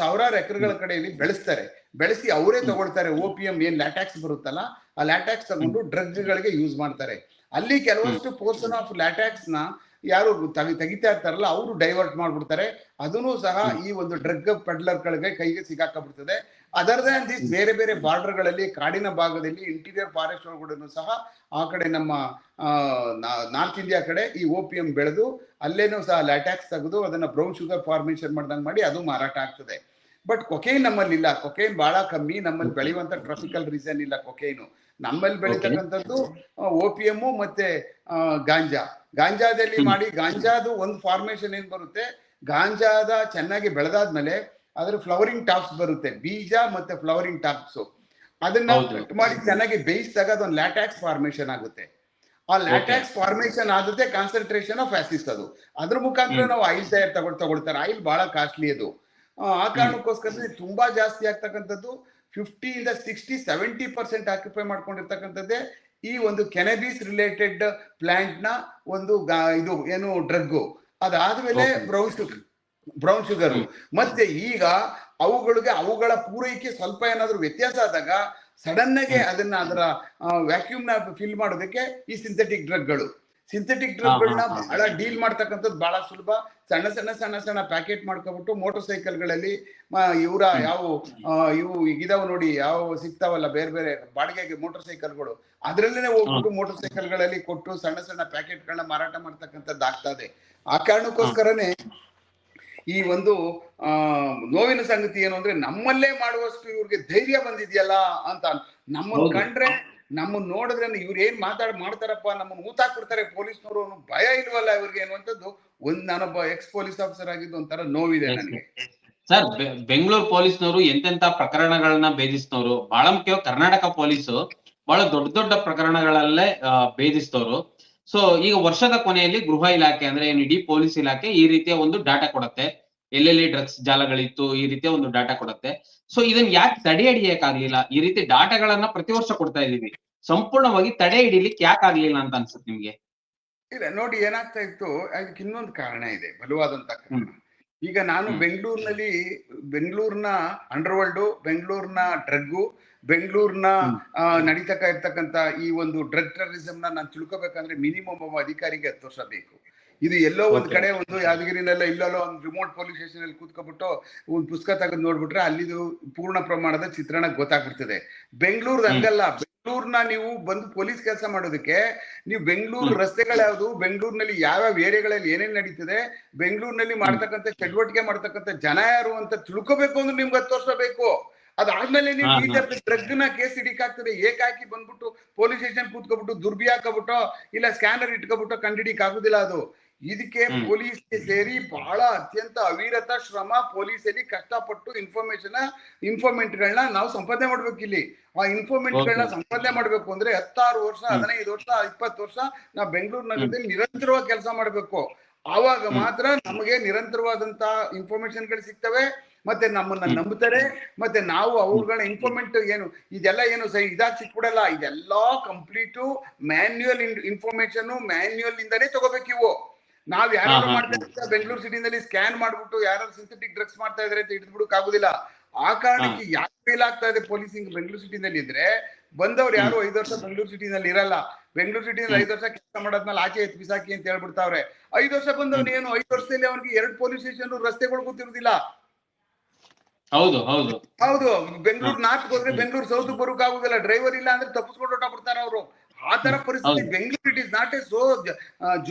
ಸಾವಿರಾರು ಎಕರೆಗಳ ಕಡೆಯಲ್ಲಿ ಬೆಳೆಸ್ತಾರೆ. ಬೆಳೆಸಿ ಅವರೇ ತಗೊಳ್ತಾರೆ. OPM ಏನ್ ಲ್ಯಾಟ್ಯಾಕ್ಸ್ ಬರುತ್ತಲ್ಲ, ಆ ಲ್ಯಾಟ್ಯಾಕ್ಸ್ ತಗೊಂಡು ಡ್ರಗ್ ಗಳಿಗೆ ಯೂಸ್ ಮಾಡ್ತಾರೆ. ಅಲ್ಲಿ ಕೆಲವಷ್ಟು ಪೋರ್ಷನ್ ಆಫ್ ಲ್ಯಾಟ್ಯಾಕ್ಸ್ ನ ಯಾರು ತೆಗಿತಾ ಇರ್ತಾರಲ್ಲ ಅವರು ಡೈವರ್ಟ್ ಮಾಡ್ಬಿಡ್ತಾರೆ. ಅದನ್ನು ಸಹ ಈ ಒಂದು ಡ್ರಗ್ ಪೆಡ್ಲರ್ ಗಳಿಗೆ ಕೈಗೆ ಸಿಗಾಕಬಿಡ್ತದೆ. ಅದರ್ ದನ್ ದಿಸ್ ಬೇರೆ ಬೇರೆ ಬಾರ್ಡರ್ ಗಳಲ್ಲಿ, ಕಾಡಿನ ಭಾಗದಲ್ಲಿ, ಇಂಟೀರಿಯರ್ ಫಾರೆಸ್ಟ್ ಒಳಗಡೆ ಸಹ ಆ ಕಡೆ ನಮ್ಮ ನಾರ್ತ್ ಇಂಡಿಯಾ ಕಡೆ ಈ OPM ಬೆಳೆದು ಅಲ್ಲೇನೂ ಸಹ ಲ್ಯಾಟ್ಯಾಕ್ಸ್ ತೆಗೆದು ಅದನ್ನ ಬ್ರೌನ್ ಶುಗರ್ ಫಾರ್ಮೇಶನ್ ಮಾಡ್ದಂಗ್ ಮಾಡಿ ಅದು ಮಾರಾಟ ಆಗ್ತದೆ. ಬಟ್ ಕೊಕೈನ್ ನಮ್ಮಲ್ಲಿ ಇಲ್ಲ. ಕೊಕೈನ್ ಬಹಳ ಕಮ್ಮಿ ನಮ್ಮಲ್ಲಿ ಬೆಳೆಯುವಂತ ಟ್ರಾಫಿಕಲ್ ರೀಸನ್ ಇಲ್ಲ ಕೊಕೈನು. ನಮ್ಮಲ್ಲಿ ಬೆಳೀತಕ್ಕಂಥದ್ದು OPM ಮತ್ತೆ ಗಾಂಜಾದಲ್ಲಿ ಮಾಡಿ, ಗಾಂಜಾದು ಒಂದು ಫಾರ್ಮೇಶನ್ ಏನ್ ಬರುತ್ತೆ, ಗಾಂಜಾದ ಚೆನ್ನಾಗಿ ಬೆಳೆದಾದ್ಮೇಲೆ ಅದ್ರ ಫ್ಲವರಿಂಗ್ ಟಾಪ್ಸ್ ಬರುತ್ತೆ, ಬೀಜ ಮತ್ತೆ ಫ್ಲವರಿಂಗ್ ಟಾಪ್ಸ್. ಅದನ್ನ ಕಟ್ ಮಾಡಿ ಚೆನ್ನಾಗಿ ಬೇಯಿಸಿದಾಗ ಅದೊಂದು ಲ್ಯಾಟ್ಯಾಕ್ಸ್ ಫಾರ್ಮೇಶನ್ ಆಗುತ್ತೆ. ಆ ಲ್ಯಾಟ್ಯಾಕ್ಸ್ ಫಾರ್ಮೇಶನ್ ಆಗುತ್ತೆ ಕಾನ್ಸಂಟ್ರೇಷನ್ ಆಫ್ ಆಸಿಡ್ಸ್. ಅದು ಅದ್ರ ಮುಖಾಂತರ ನಾವು ಆಯಿಲ್ ತಗೊಳ್ತಾರೆ. ಆಯಿಲ್ ಬಹಳ ಕಾಸ್ಟ್ಲಿ ಅದು. ಆ ಕಾರಣಕ್ಕೋಸ್ಕರ ತುಂಬಾ ಜಾಸ್ತಿ ಆಗ್ತಕ್ಕಂಥದ್ದು 50 ಇಂದ 60-70% ಆಕ್ಯುಪೈ ಮಾಡ್ಕೊಂಡಿರ್ತಕ್ಕಂಥದ್ದೇ ಈ ಒಂದು ಕೆನಬೀಸ್ ರಿಲೇಟೆಡ್ ಪ್ಲಾಂಟ್ ನ ಒಂದು ಇದು ಏನು ಡ್ರಗ್. ಅದಾದ್ಮೇಲೆ ಬ್ರೌನ್ ಶುಗರ್. ಮತ್ತೆ ಈಗ ಅವುಗಳ ಪೂರೈಕೆ ಸ್ವಲ್ಪ ಏನಾದ್ರು ವ್ಯತ್ಯಾಸ ಆದಾಗ ಸಡನ್ ಆಗಿ ಅದನ್ನ ಅದರ ವ್ಯಾಕ್ಯೂಮ್ ನ ಫಿಲ್ ಮಾಡೋದಕ್ಕೆ ಈ ಸಿಂಥೆಟಿಕ್ ಡ್ರಗ್ಗಳು ಬಹಳ ಡೀಲ್ ಮಾಡ್ತಕ್ಕಂಥದ್ದು ಬಹಳ ಸುಲಭ. ಸಣ್ಣ ಪ್ಯಾಕೆಟ್ ಮಾಡ್ಕೊಬಿಟ್ಟು ಮೋಟರ್ ಸೈಕಲ್ಗಳಲ್ಲಿ ಇವ್ರ ಇವು ಇದಾವ್ ನೋಡಿ, ಯಾವ ಸಿಗ್ತಾವಲ್ಲ ಬೇರೆ ಬೇರೆ ಬಾಡಿಗೆಗೆ ಮೋಟರ್ ಸೈಕಲ್ಗಳು, ಅದ್ರಲ್ಲೇನೆ ಹೋಗ್ಬಿಟ್ಟು ಮೋಟರ್ ಸೈಕಲ್ಗಳಲ್ಲಿ ಕೊಟ್ಟು ಸಣ್ಣ ಪ್ಯಾಕೆಟ್ಗಳನ್ನ ಮಾರಾಟ ಮಾಡ್ತಕ್ಕಂಥದ್ದು ಆಗ್ತದೆ. ಆ ಕಾರಣಕ್ಕೋಸ್ಕರನೇ ಈ ಒಂದು ನೋವಿನ ಸಂಗತಿ ಏನು ಅಂದ್ರೆ, ನಮ್ಮಲ್ಲೇ ಮಾಡುವಷ್ಟು ಇವ್ರಿಗೆ ಧೈರ್ಯ ಬಂದಿದೆಯಲ್ಲ ಅಂತ. ನಮ್ಮನ್ನು ಕಂಡ್ರೆ, ನಮ್ಮನ್ನ ನೋಡಿದ್ರೆ ಇವ್ರು ಏನ್ ಮಾಡ್ತಾರಪ್ಪ, ನಮ್ಮನ್ನು ಊತಾಕ್ಬಿಡ್ತಾರೆ ಪೊಲೀಸ್ನವರು, ಭಯ ಇಲ್ವಲ್ಲ ಇವ್ರಿಗೆ ಅನ್ನುವಂಥದ್ದು ನಾನೊಬ್ಬ ಎಕ್ಸ್ ಪೊಲೀಸ್ ಆಫೀಸರ್ ಆಗಿದ್ದು ಒಂಥರ ನೋವಿದೆ ನನಗೆ. ಸರ್, ಬೆಂಗಳೂರು ಪೊಲೀಸ್ನವರು ಎಂತೆಂತ ಪ್ರಕರಣಗಳನ್ನ ಭೇದಿಸ್ತವ್ರು. ಬಹಳ ಮುಖ್ಯವಾಗಿ ಕರ್ನಾಟಕ ಪೊಲೀಸು ಬಹಳ ದೊಡ್ಡ ದೊಡ್ಡ ಪ್ರಕರಣಗಳಲ್ಲೇ ಭೇದಿಸ್ತವ್ರು. ಸೊ ಈಗ ವರ್ಷದ ಕೊನೆಯಲ್ಲಿ ಗೃಹ ಇಲಾಖೆ ಅಂದ್ರೆ ಇಡೀ ಪೊಲೀಸ್ ಇಲಾಖೆ ಈ ರೀತಿಯ ಒಂದು ಡಾಟಾ ಕೊಡುತ್ತೆ, ಎಲ್ಲೆಲ್ಲಿ ಡ್ರಗ್ಸ್ ಜಾಲಗಳಿತ್ತು ಈ ರೀತಿಯ ಒಂದು ಡಾಟಾ ಕೊಡುತ್ತೆ. ಸೊ ಇದನ್ನ ಯಾಕೆ ತಡೆ ಹಿಡಿಯಕ್ಕಾಗ್ಲಿಲ್ಲ? ಈ ರೀತಿ ಡಾಟಾಗಳನ್ನ ಪ್ರತಿ ವರ್ಷ ಕೊಡ್ತಾ ಇದೀವಿ. ಸಂಪೂರ್ಣವಾಗಿ ತಡೆ ಹಿಡಿಲಿಕ್ಕೆ ಯಾಕೆ ಆಗ್ಲಿಲ್ಲ ಅಂತ ಅನ್ಸುತ್ತೆ ನಿಮ್ಗೆ? ಇಲ್ಲ ನೋಡಿ, ಏನಾಗ್ತಾ ಇತ್ತು, ಅದಕ್ಕೆ ಇನ್ನೊಂದು ಕಾರಣ ಇದೆ, ಬಲವಾದಂತ ಕಾರಣ. ಹ್ಮ್ ಈಗ ನಾನು ಹ್ಮ್ ಬೆಂಗಳೂರಿನ ಅಂಡರ್ವರ್ಲ್ಡ್, ಬೆಂಗಳೂರಿನ ಡ್ರಗ್ಗು, ಬೆಂಗಳೂರಿನ ಹ್ಮ್ ನಡೀತಕ್ಕ ಇರ್ತಕ್ಕಂಥ ಈ ಒಂದು ಡ್ರಗ್ ಟೆರರಿಸಮ್ ನಾನು ತಿಳ್ಕೊಬೇಕಂದ್ರೆ ಮಿನಿಮಮ್ ಒಬ್ಬ ಅಧಿಕಾರಿಗೆ 10 ವರ್ಷ ಬೇಕು. ಇದು ಎಲ್ಲೋ ಒಂದ್ ಓಕೆ ಕಡೆ, ಒಂದು ಯಾದಗಿರಿನೆಲ್ಲ ಇಲ್ಲೋ ಒಂದು ರಿಮೋಟ್ ಪೊಲೀಸ್ ಸ್ಟೇಷನ್ ಅಲ್ಲಿ ಕೂತ್ಕೊಬಿಟ್ಟು ಒಂದು ಪುಸ್ತಕ ತೆಗೆದು ನೋಡ್ಬಿಟ್ರೆ ಅಲ್ಲಿದು ಪೂರ್ಣ ಪ್ರಮಾಣದ ಚಿತ್ರಣ ಗೊತ್ತಾಗ್ಬಿಡ್ತದೆ. ಬೆಂಗಳೂರು ಹ್ಮ್ ಹಂಗಲ್ಲ. ಬೆಂಗಳೂರ್ನ ನೀವು ಬಂದು ಪೊಲೀಸ್ ಕೆಲಸ ಮಾಡೋದಕ್ಕೆ, ನೀವು ಬೆಂಗಳೂರು ಹ್ಮ್ ರಸ್ತೆಗಳ್ಯಾವ್ದು, ಬೆಂಗಳೂರಿನಲ್ಲಿ ಯಾವ್ಯಾವ ಏರಿಯಾಗಳಲ್ಲಿ ಏನೇನ್ ನಡೀತದೆ, ಬೆಂಗಳೂರಿನಲ್ಲಿ ಹ್ಮ್ ಮಾಡ್ತಕ್ಕಂಥ ಚಟುವಟಿಕೆ ಮಾಡ್ತಕ್ಕಂಥ ಜನ ಯಾರು ಅಂತ ತಿಳ್ಕೊಬೇಕು ಅಂದ್ರೆ ನಿಮ್ಗೆ 10 ವರ್ಷ ಬೇಕು. ಅದಾದ್ಮೇಲೆ ನೀವು ಹಾ ಈ ಹಾ ತರದ ಡ್ರಗ್ ನ ಕೇಸ್ ಹಿಡಿಕಾಗ್ತದೆ. ಏಕಾಕಿ ಬಂದ್ಬಿಟ್ಟು ಪೊಲೀಸ್ ಸ್ಟೇಷನ್ ಕೂತ್ಕೊಬಿಟ್ಟು ದುರ್ಬಿ ಹಾಕಬಿಟ್ಟು ಇಲ್ಲ ಸ್ಕ್ಯಾನರ್ ಇಟ್ಕೊಬಿಟ್ಟು ಕಂಡಿಡಿಕ್ ಆಗುದಿಲ್ಲ ಅದು. ಇದಕ್ಕೆ ಹ್ಮ್ ಪೊಲೀಸ್ಗೆ ಸೇರಿ ಬಹಳ ಅತ್ಯಂತ ಅವಿರತ ಶ್ರಮ, ಪೊಲೀಸಲ್ಲಿ ಕಷ್ಟಪಟ್ಟು ಇನ್ಫಾರ್ಮೆಂಟ್ಗಳನ್ನ ನಾವು ಸಂಪಾದನೆ ಮಾಡ್ಬೇಕು. ಇಲ್ಲಿ ಆ ಇನ್ಫಾರ್ಮೆಂಟ್ಗಳನ್ನ ಓಕೆ ಸಂಪಾದನೆ ಮಾಡ್ಬೇಕು ಅಂದ್ರೆ 16 ವರ್ಷ, ಹ್ಮ್ 15 ವರ್ಷ, 20 ವರ್ಷ ನಾವು ಬೆಂಗಳೂರು ಹ್ಮ್ ನಗರದಲ್ಲಿ ನಿರಂತರವಾಗಿ ಕೆಲಸ ಮಾಡ್ಬೇಕು. ಆವಾಗ ಹ್ಮ್ ಮಾತ್ರ ನಮಗೆ ನಿರಂತರವಾದಂತ ಇನ್ಫಾರ್ಮೇಶನ್ಗಳು ಸಿಗ್ತವೆ, ಮತ್ತೆ ನಮ್ಮನ್ನ ಹ್ಮ್ ನಂಬುತ್ತಾರೆ. ಮತ್ತೆ ನಾವು ಹ್ಮ್ ಅವ್ರಗಳ ಇನ್ಫಾರ್ಮೆಂಟ್ ಇದೆಲ್ಲ ಏನು ಸರಿ ಇದಾಗಿ ಸಿಕ್ಬಿಡಲ್ಲ. ಇದೆಲ್ಲಾ ಕಂಪ್ಲೀಟು ಮ್ಯಾನ್ಯುಯಲ್ ಇನ್ಫಾರ್ಮೇಶನ್, ಮ್ಯಾನ್ಯುಯಲ್ ಇಂದಾನೇ ತಗೋಬೇಕು ಇವು. ನಾವ್ ಹಾ ಯಾರು ಹಾ ಮಾಡ್ತಾ ಹಾ ಇದ್ದೀವಿ ಬೆಂಗಳೂರು ಸಿಟಿನಲ್ಲಿ ಸ್ಕ್ಯಾನ್ ಮಾಡ್ಬಿಟ್ಟು ಯಾರು ಸಿಂಥೆಟಿಕ್ ಡ್ರಗ್ಸ್ ಮಾಡ್ತಾ ಇದಾರೆ ಅಂತ ಹಿಡಿದ್ಬಿಡಕ್ ಆಗುದಿಲ್ಲ. ಆ ಹಾ ಕಾರಣಕ್ಕೆ ಯಾಕೆ ಫೇಲ್ ಆಗ್ತಾ ಇದೆ ಪೊಲೀಸಿಂಗ್ ಬೆಂಗಳೂರು ಸಿಟಿನಲ್ಲಿ ಅಂದ್ರೆ, ಬಂದವ್ರು ಹ್ಮ್ ಯಾರು 5 ವರ್ಷ ಬೆಂಗಳೂರು ಸಿಟಿನಲ್ಲಿ ಇರಲ್ಲ. ಬೆಂಗಳೂರು ಸಿಟಿನಲ್ಲಿ ಹ್ಮ್ 5 ವರ್ಷ ಕೆಲಸ ಮಾಡಾದ್ಮೇಲೆ ಆಚೆ ಎತ್ ಬಿಸಾಕಿ ಅಂತ ಹೇಳ್ಬಿಡ್ತಾವ್ರೆ. 5 ವರ್ಷ ಹ್ಮ್ ಬಂದವನು ಏನು 5 ವರ್ಷದಲ್ಲಿ ಅವನಿಗೆ 2 ಪೊಲೀಸ್ ಸ್ಟೇಷನ್ ರಸ್ತೆಗಳು ಗೊತ್ತಿರುವುದಿಲ್ಲ. ಹೌದು ಹೌದು ಹೌದು. ಹಾ ಬೆಂಗಳೂರು ನಾರ್ತ್ ಹೋದ್ರೆ ಹ್ಮ್ ಬೆಂಗಳೂರು ಸೌತ್ ಬರೋಕ್ ಆಗುದಿಲ್ಲ. ಡ್ರೈವರ್ ಇಲ್ಲ ಅಂದ್ರೆ ತಪ್ಪಿಸ್ಕೊಂಡು ಹೊರಟೋಗ್ಬಿಡ್ತಾರೆ ಅವರು. ಆ ತರ ಹ್ಮ್ ಪರಿಸ್ಥಿತಿ ಹೌದು Bengaluru. It is not a so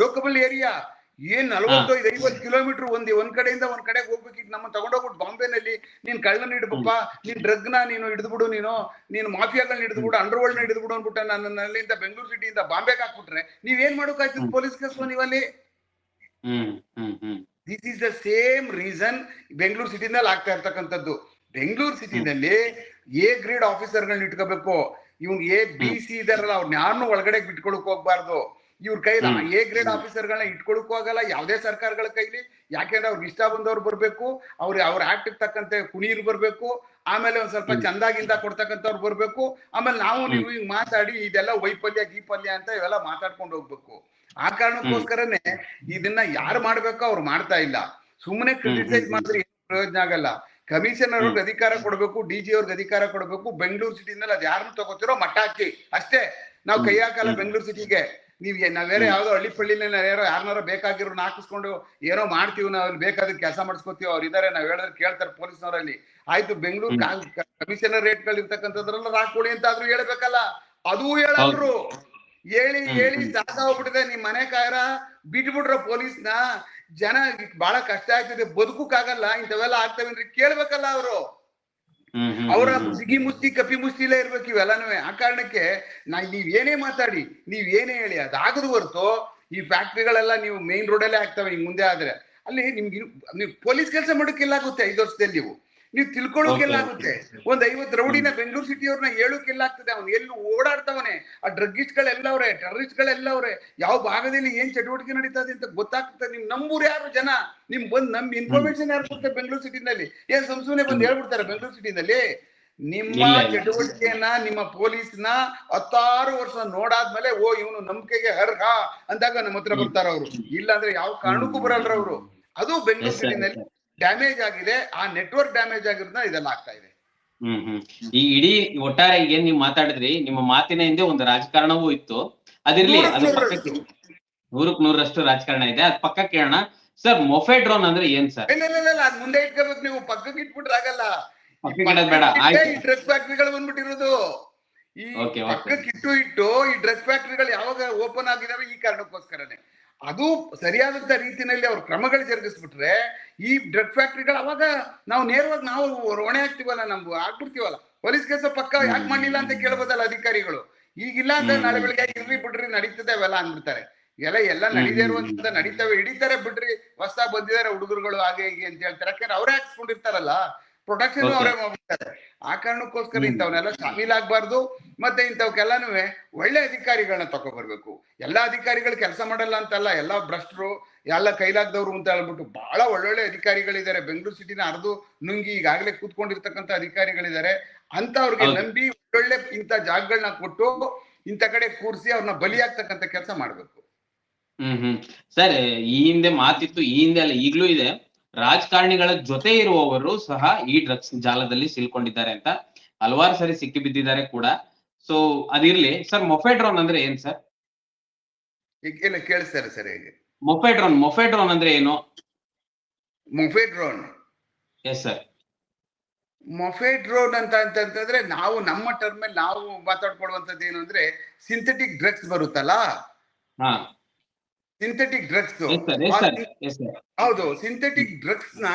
jokable area. ಏನ್ ಹಾ 45-50 ಕಿಲೋಮೀಟರ್ ಒಂದ್ ಕಡೆಯಿಂದ ಒಂದ್ ಕಡೆಗೆ ಹೋಗ್ಬೇಕು. ಈಗ ನಮ್ಮ ತಗೊಂಡೋಗ್ಬಿಟ್ಟು ಬಾಂಬೆನಲ್ಲಿ ನೀನ್ ಕಳ್ಳನ ಹ್ಮ್ ಹಿಡ್ಬಪ್ಪ, ನೀನ್ ಡ್ರಗ್ ನ ನೀನು ಹಿಡಿದ್ಬಿಡು, ನೀನು ಮಾಫಿಯಾಗಳನ್ನ ಹ್ಮ್ ಹಿಡಿದ್ಬಿಡು, ಅಂಡರ್ ವರ್ಲ್ಡ್ ನ ಹಿಡಿದ್ಬಿಡು ಅನ್ಬಿಟ್ಟು ನನ್ನಿಂದ ಬೆಂಗಳೂರು ಸಿಟಿಯಿಂದ ಬಾಂಬೆಗೆ ಹಾಕ್ಬಿಟ್ರೆ ನೀವ್ ಏನ್ ಮಾಡೋಕಾಯ್ತದ ಹ್ಮ್ ಪೊಲೀಸ್ ಕೇಸ್ ನೀವಲ್ಲಿ? ಹ್ಮ್ ಹ್ಮ್ ಹ್ಮ್ this is the same reason Bengaluru ಸಿಟಿನಲ್ಲಿ ಆಗ್ತಾ ಇರ್ತಕ್ಕಂಥದ್ದು. ಬೆಂಗಳೂರು ಹ್ಮ್ ಸಿಟಿನಲ್ಲಿ ಎ ಗ್ರೇಡ್ ಆಫೀಸರ್ಗಳನ್ನ ಇಟ್ಕೋಬೇಕು. Even A B hmm C ಇದಾರಲ್ಲ, ಅವ್ರನ್ನ ಯಾರನ್ನೂ ಒಳಗಡೆ ಬಿಟ್ಕೊಳಕ್ ಹೋಗ್ಬಾರ್ದು. ಇವ್ರ ಕೈಲಿ ಹ್ಮ್ ಎ ಗ್ರೇಡ್ ಆಫೀಸರ್ಗಳನ್ನ ಇಟ್ಕೊಳಕ್ಕೂ ಆಗಲ್ಲ ಯಾವುದೇ ಸರ್ಕಾರಗಳ ಕೈಲಿ. ಯಾಕೆಂದ್ರೆ ಅವ್ರಿಗೆ ಇಷ್ಟ ಬಂದವ್ರು ಬರ್ಬೇಕು, ಅವ್ರ ಆಕ್ಟ್ ತಕ್ಕಂತೆ ಕುಣಿಯರು ಬರ್ಬೇಕು, ಆಮೇಲೆ ಒಂದ್ ಸ್ವಲ್ಪ ಹ್ಮ್ ಚಂದಾಗಿಂದ ಕೊಡ್ತಕ್ಕಂಥವ್ರು ಬರ್ಬೇಕು, ಆಮೇಲೆ ನಾವು ಹ್ಮ್ ನೀವು ಹಿಂಗ್ ಮಾತಾಡಿ ಇದೆಲ್ಲ ವೈಫಲ್ಯ ಗೀಪಲ್ಯ ಅಂತ ಇವೆಲ್ಲ ಮಾತಾಡ್ಕೊಂಡು ಹೋಗ್ಬೇಕು. ಆ ಹ್ಮ್ ಕಾರಣಕ್ಕೋಸ್ಕರನೇ ಇದನ್ನ ಯಾರು ಮಾಡ್ಬೇಕೋ ಅವ್ರು ಮಾಡ್ತಾ ಇಲ್ಲ. ಸುಮ್ಮನೆ ಹ್ಮ್ ಕ್ರಿಟಿಸೈಸ್ ಹ್ಮ್ ಮಾಡಿದ್ರೆ ಏನು ಪ್ರಯೋಜನ ಆಗಲ್ಲ. ಕಮಿಷನರ್ ಹ್ಮ್ ಅವ್ರಿಗೆ ಅಧಿಕಾರ ಕೊಡ್ಬೇಕು, ಡಿ.ಜಿ ಅವ್ರಿಗೆ ಅಧಿಕಾರ ಕೊಡ್ಬೇಕು. ಬೆಂಗಳೂರು ಸಿಟಿನಲ್ಲಿ ಅದ್ ಯಾರನ್ನು ತಗೋತಿರೋ ಮಟ್ಟ ಹಾಕಿ ಅಷ್ಟೇ. ನಾವು ಹ್ಮ್ ಕೈ ಹಾಕಲ್ಲ ಹ್ಮ್ ಬೆಂಗಳೂರು ಸಿಟಿಗೆ. ನಾವೇರೋ ಹ್ಮ್ ಯಾವ್ದೋ ಹಳ್ಳಿ ಪಳ್ಳಿನ ಯಾರನ್ನಾರ ಬೇಕಾಗಿರೋ ಹಾಕಿಸ್ಕೊಂಡು ಏನೋ ಮಾಡ್ತೀವಿ, ನಾವು ಅಲ್ಲಿ ಬೇಕಾದ್ರೆ ಕೆಲಸ ಮಾಡಿಸ್ಕೋತೀವಿ, ಅವ್ರು ಇದಾರೆ ನಾವ್ ಹೇಳಿದ್ರೆ ಕೇಳ್ತಾರೆ ಪೊಲೀಸ್ನವರಲ್ಲಿ. ಆಯ್ತು, ಬೆಂಗಳೂರು ಹ್ಮ್ ಕಮಿಷನರ್ ರೇಟ್ಗಳು ಇರ್ತಕ್ಕಂಥದ್ರಲ್ಲ ಹಾಕೊಳ್ಳಿ ಅಂತ ಆದ್ರೂ ಹೇಳ್ಬೇಕಲ್ಲ. ಅದೂ ಹೌದು ಹೇಳಲ್ರು. ಹೇಳಿ ಹ್ಮ್ ಹೇಳಿ ಹ್ಮ್ ಸಾಕಾಗ್ಬಿಟ್ಟಿದೆ. ನಿಮ್ ಮನೆ ಕಾಯರ ಬಿಟ್ಬಿಟ್ರ ಪೊಲೀಸ್ನ. ಜನ ಬಹಳ ಕಷ್ಟ ಆಗ್ತಿದೆ, ಬದುಕಕ್ಕಾಗಲ್ಲ, ಇಂಥವೆಲ್ಲ ಆಗ್ತವೇನ್ರಿ ಕೇಳ್ಬೇಕಲ್ಲ ಅವರು. ಹ್ಮ್ ಹ್ಮ್ ಅವರ ಹ್ಮ್ ಹ್ಮ್ ಬಿಗಿ ಮುಷ್ಟಿ ಕಪಿ ಮುಷ್ಟಿಲೇ ಇರ್ಬೇಕು ಇವೆಲ್ಲನೂ. ಆ ಕಾರಣಕ್ಕೆ ನೀವ್ ಏನೇ ಮಾತಾಡಿ, ನೀವ್ ಏನೇ ಹೇಳಿ ಅದಾಗದು ಹೊರತು ಈ ಫ್ಯಾಕ್ಟ್ರಿಗಳೆಲ್ಲ ನೀವು ಮೇನ್ ರೋಡಲ್ಲೇ ಆಗ್ತವೆ. ಹಿಂಗ್ ಮುಂದೆ ಆದ್ರೆ ಅಲ್ಲಿ ನೀವು ಪೊಲೀಸ್ ಕೆಲಸ ಮಾಡೋಕ್ಕೆಲ್ಲ ಆಗುತ್ತೆ 5 ವರ್ಷದಲ್ಲಿ. ನೀವು ತಿಳ್ಕೊಳ್ಳೋಕೆಲ್ಲ ಓಕೆ ಆಗುತ್ತೆ. ಒಂದ್ 50 ಹ್ಮ್ ರೌಡಿನ ಬೆಂಗಳೂರು ಸಿಟಿಯವ್ರನ್ನ ಹೇಳೋಕೆಲ್ಲ ಆಗ್ತದೆ. ಅವ್ನು ಎಲ್ಲಿ ಓಡಾಡ್ತವನೆ, ಆ ಡ್ರಗ್ಗಿಸ್ಟ್ಗಳೆಲ್ಲವ್ರೆ, ಟೆರರಿಸ್ಟ್ಗಳೆಲ್ಲವ್ರೆ, ಯಾವ ಭಾಗದಲ್ಲಿ ಏನ್ ಚಟುವಟಿಕೆ ನಡೀತದೆ ಅಂತ ಗೊತ್ತಾಗ್ತದೆ. ನಿಮ್ ನಂಬೂರ್ ಯಾರು ಜನ? ನಿಮ್ ಬಂದ್ ನಮ್ ಹ್ಮ್ ಇನ್ಫಾರ್ಮೇಶನ್ ಯಾರು ಕೊಡ್ತಾರೆ ಬೆಂಗಳೂರು ಸಿಟಿನಲ್ಲಿ? ಏನ್ ಸುಮ್ನೆ ಬಂದ್ ಹ್ಮ್ ಹೇಳ್ಬಿಡ್ತಾರೆ ಬೆಂಗಳೂರು ಸಿಟಿನಲ್ಲಿ? ನಿಮ್ಮ ಇಲ್ಲ ಇಲ್ಲ ಚಟುವಟಿಕೆಯನ್ನ ನಿಮ್ಮ ಪೊಲೀಸ್ನ 16 ವರ್ಷ ನೋಡಾದ್ಮೇಲೆ ಓ ಇವನು ನಂಬಿಕೆಗೆ ಅರ್ಹ ಅಂದಾಗ ನಮ್ಮ ಹತ್ರ ಹ್ಮ್ ಬರ್ತಾರ ಅವರು. ಇಲ್ಲ ಅಂದ್ರೆ ಯಾವ ಹ್ಮ್ ಕಾರಣಕ್ಕೂ ಬರಲ್ರ ಅವರು. ಅದು ಬೆಂಗಳೂರು ಎಸ್ ಸರ್ ಎಸ್ ಸಿಟಿನಲ್ಲಿ ಸರ್ ಡ್ಯಾಮೇಜ್ ಆಗಿದೆ. ಆ ನೆಟ್ವರ್ಕ್ ಡ್ಯಾಮೇಜ್ ಆಗಿರೋದ್ರಿಂದ ಇದೆಲ್ಲ ಆಗ್ತಾ ಇದೆ. ಹ್ಮ್ ಈ ಇಡೀ ಒಟ್ಟಾರೆ ಏನ್ ನೀವ್ ಮಾತಾಡಿದ್ರಿ, ನಿಮ್ಮ ಮಾತಿನ ಹಿಂದೆ ಒಂದು ರಾಜಕಾರಣವೂ ಇತ್ತು. ಅದಿರ್ಲಿ, ಅದು ಪಕ್ಕಕ್ಕೆ. 100% ರಾಜಕಾರಣ ಇದೆ, ಅದ್ ಪಕ್ಕಕ್ಕೆ ಕೇಳೋಣ. ಸರ್, ಮೊಫೆಡ್ರೋನ್ ಅಂದ್ರೆ ಏನ್ ಸರ್? ಇಲ್ಲ ಅದ್ ಮುಂದೆ ಇಟ್ಕೋಬೇಕು. ನೀವು ಪಕ್ಕಕ್ಕೆ ಇಟ್ಬಿಟ್ರೆ ಆಗಲ್ಲ. ಈ ಪಕ್ಕಕ್ಕೆ ಇಡೋದ್ ಬೇಡ, ಪಕ್ಕಕ್ಕೆ ಆಯ್ತು. ಈ ಡ್ರಗ್ಸ್ ಫ್ಯಾಕ್ಟ್ರಿಗಳು ಬಂದ್ಬಿಟ್ಟಿರೋದು. ಈ ಓಕೆ ಓಕೆ ಪಕ್ಕಕ್ಕೆ ಇಟ್ಟು ಈ ಡ್ರಗ್ಸ್ ಫ್ಯಾಕ್ಟ್ರಿಗಳು ಯಾವಾಗ ಓಪನ್ ಆಗಿದಾವೆ ಈ ಕಾರಣಕ್ಕೋಸ್ಕರನೇ. ಅದು ಸರಿಯಾದಂತ ರೀತಿಯಲ್ಲಿ ಅವ್ರ ಕ್ರಮಗಳು ಜರುಗಿಸ್ಬಿಟ್ರೆ ಈ ಡ್ರಗ್ ಫ್ಯಾಕ್ಟ್ರಿಗಳು ಅವಾಗ ನಾವು ನೇರವಾಗಿ ನಾವು ಹೊಣೆ ಆಗ್ತೀವಲ್ಲ, ನಮ್ಗೆ ಆಗ್ಬಿಡ್ತೀವಲ್ಲ. ಪೊಲೀಸ್ ಕೆಲಸ ಪಕ್ಕ ಯಾಕೆ ಮಾಡ್ಲಿಲ್ಲ ಅಂತ ಕೇಳ್ಬೋದಲ್ಲ ಅಧಿಕಾರಿಗಳು. ಈಗಿಲ್ಲ ಅಂದ್ರೆ ನಾಳೆ ಬೆಳಿಗ್ಗೆ ಇರ್ಲಿ ಬಿಡ್ರಿ ನಡೀತದೆ ಅವೆಲ್ಲ ಅಂದ್ಬಿಡ್ತಾರೆ. ಎಲ್ಲ ನಡೀದೇ ಇರುವಂತ ನಡೀತವೆ, ಹಿಡಿತಾರೆ ಬಿಡ್ರಿ, ಹೊಸ ಬಂದಿದ್ದಾರೆ ಹುಡುಗರುಗಳು ಹಾಗೆ ಹೀಗೆ ಅಂತ ಹೇಳ್ತಾರೆ. ಯಾಕಂದ್ರೆ ಅವರೇ ಹಾಕ್ಸ್ಕೊಂಡಿರ್ತಾರಲ್ಲ, ಪ್ರೊಡಕ್ಷನ್ ಅವರೇ ಮಾಡ್ಬಿಡ್ತಾರೆ. ಆ ಕಾರಣಕ್ಕೋಸ್ಕರ ಇಂಥವನ್ನೆಲ್ಲ ಶಾಮೀಲಾಗಬಾರ್ದು. ಮತ್ತೆ ಇಂಥವಕ್ಕೆಲ್ಲಾನು ಒಳ್ಳೆ ಅಧಿಕಾರಿಗಳನ್ನ ತಗೊಬರ್ಬೇಕು. ಎಲ್ಲಾ ಅಧಿಕಾರಿಗಳು ಕೆಲಸ ಮಾಡಲ್ಲ ಅಂತಲ್ಲ, ಎಲ್ಲಾ ಭ್ರಷ್ಟರು, ಎಲ್ಲ ಕೈಲಾಗ್ದವ್ರು ಅಂತ ಹೇಳ್ಬಿಟ್ಟು ಬಹಳ ಒಳ್ಳೊಳ್ಳೆ ಅಧಿಕಾರಿಗಳಿದ್ದಾರೆ. ಬೆಂಗಳೂರು ಸಿಟಿನ ಅರ್ದು ನುಂಗಿ ಈಗಾಗಲೇ ಕೂತ್ಕೊಂಡಿರ್ತಕ್ಕಂಥ ಅಧಿಕಾರಿಗಳಿದ್ದಾರೆ. ಅಂತವ್ರಿಗೆ ನಂಬಿ ಒಳ್ಳೊಳ್ಳೆ ಇಂಥ ಜಾಗಗಳನ್ನ ಕೊಟ್ಟು ಇಂಥ ಕಡೆ ಕೂರಿಸಿ ಅವ್ರನ್ನ ಬಲಿ ಆಗ್ತಕ್ಕಂಥ ಕೆಲಸ ಮಾಡ್ಬೇಕು. ಸರ್, ಈ ಹಿಂದೆ ಮಾತಿತ್ತು, ಈ ಹಿಂದೆ ಅಲ್ಲ ಈಗ್ಲೂ ಇದೆ, ರಾಜಕಾರಣಿಗಳ ಜೊತೆ ಇರುವವರು ಸಹ ಈ ಡ್ರಗ್ಸ್ ಜಾಲದಲ್ಲಿ ಸಿಲ್ಕೊಂಡಿದ್ದಾರೆ ಅಂತ ಹಲವಾರು ಸರಿ ಸಿಕ್ಕಿ ಬಿದ್ದಿದ್ದಾರೆ ಕೂಡ. ಸೊ ಅದಿರ್ಲಿ ಸರ್, ಮೊಫೆಡ್ರೋನ್ ಅಂದ್ರೆ ಏನ್ ಸರ್? ಇಲ್ಲ ಕೇಳಿಸ್ತಾರೆ ಸರ್. ಹೇಗೆ ಮೊಫೆಡ್ರೋನ್ ಅಂದ್ರೆ ಏನು? ಮೊಫೆಡ್ರೋನ್, ಎಸ್ ಸರ್. ಮೊಫೆಡ್ರೋನ್ ಅಂತಂದ್ರೆ ನಾವು ನಮ್ಮ ಟರ್ಮ್ ಅಲ್ಲಿ ನಾವು ಮಾತಾಡ್ಕೊಳ್ಳುವಂತದ್ದು ಏನು ಅಂದ್ರೆ ಸಿಂಥೆಟಿಕ್ ಡ್ರಗ್ಸ್ ಬರುತ್ತಲ್ಲ, ಸಿಂಥೆಟಿಕ್ ಡ್ರಗ್ಸ್. ಹೌದು, ಸಿಂಥೆಟಿಕ್ ಡ್ರಗ್ಸ್ ನ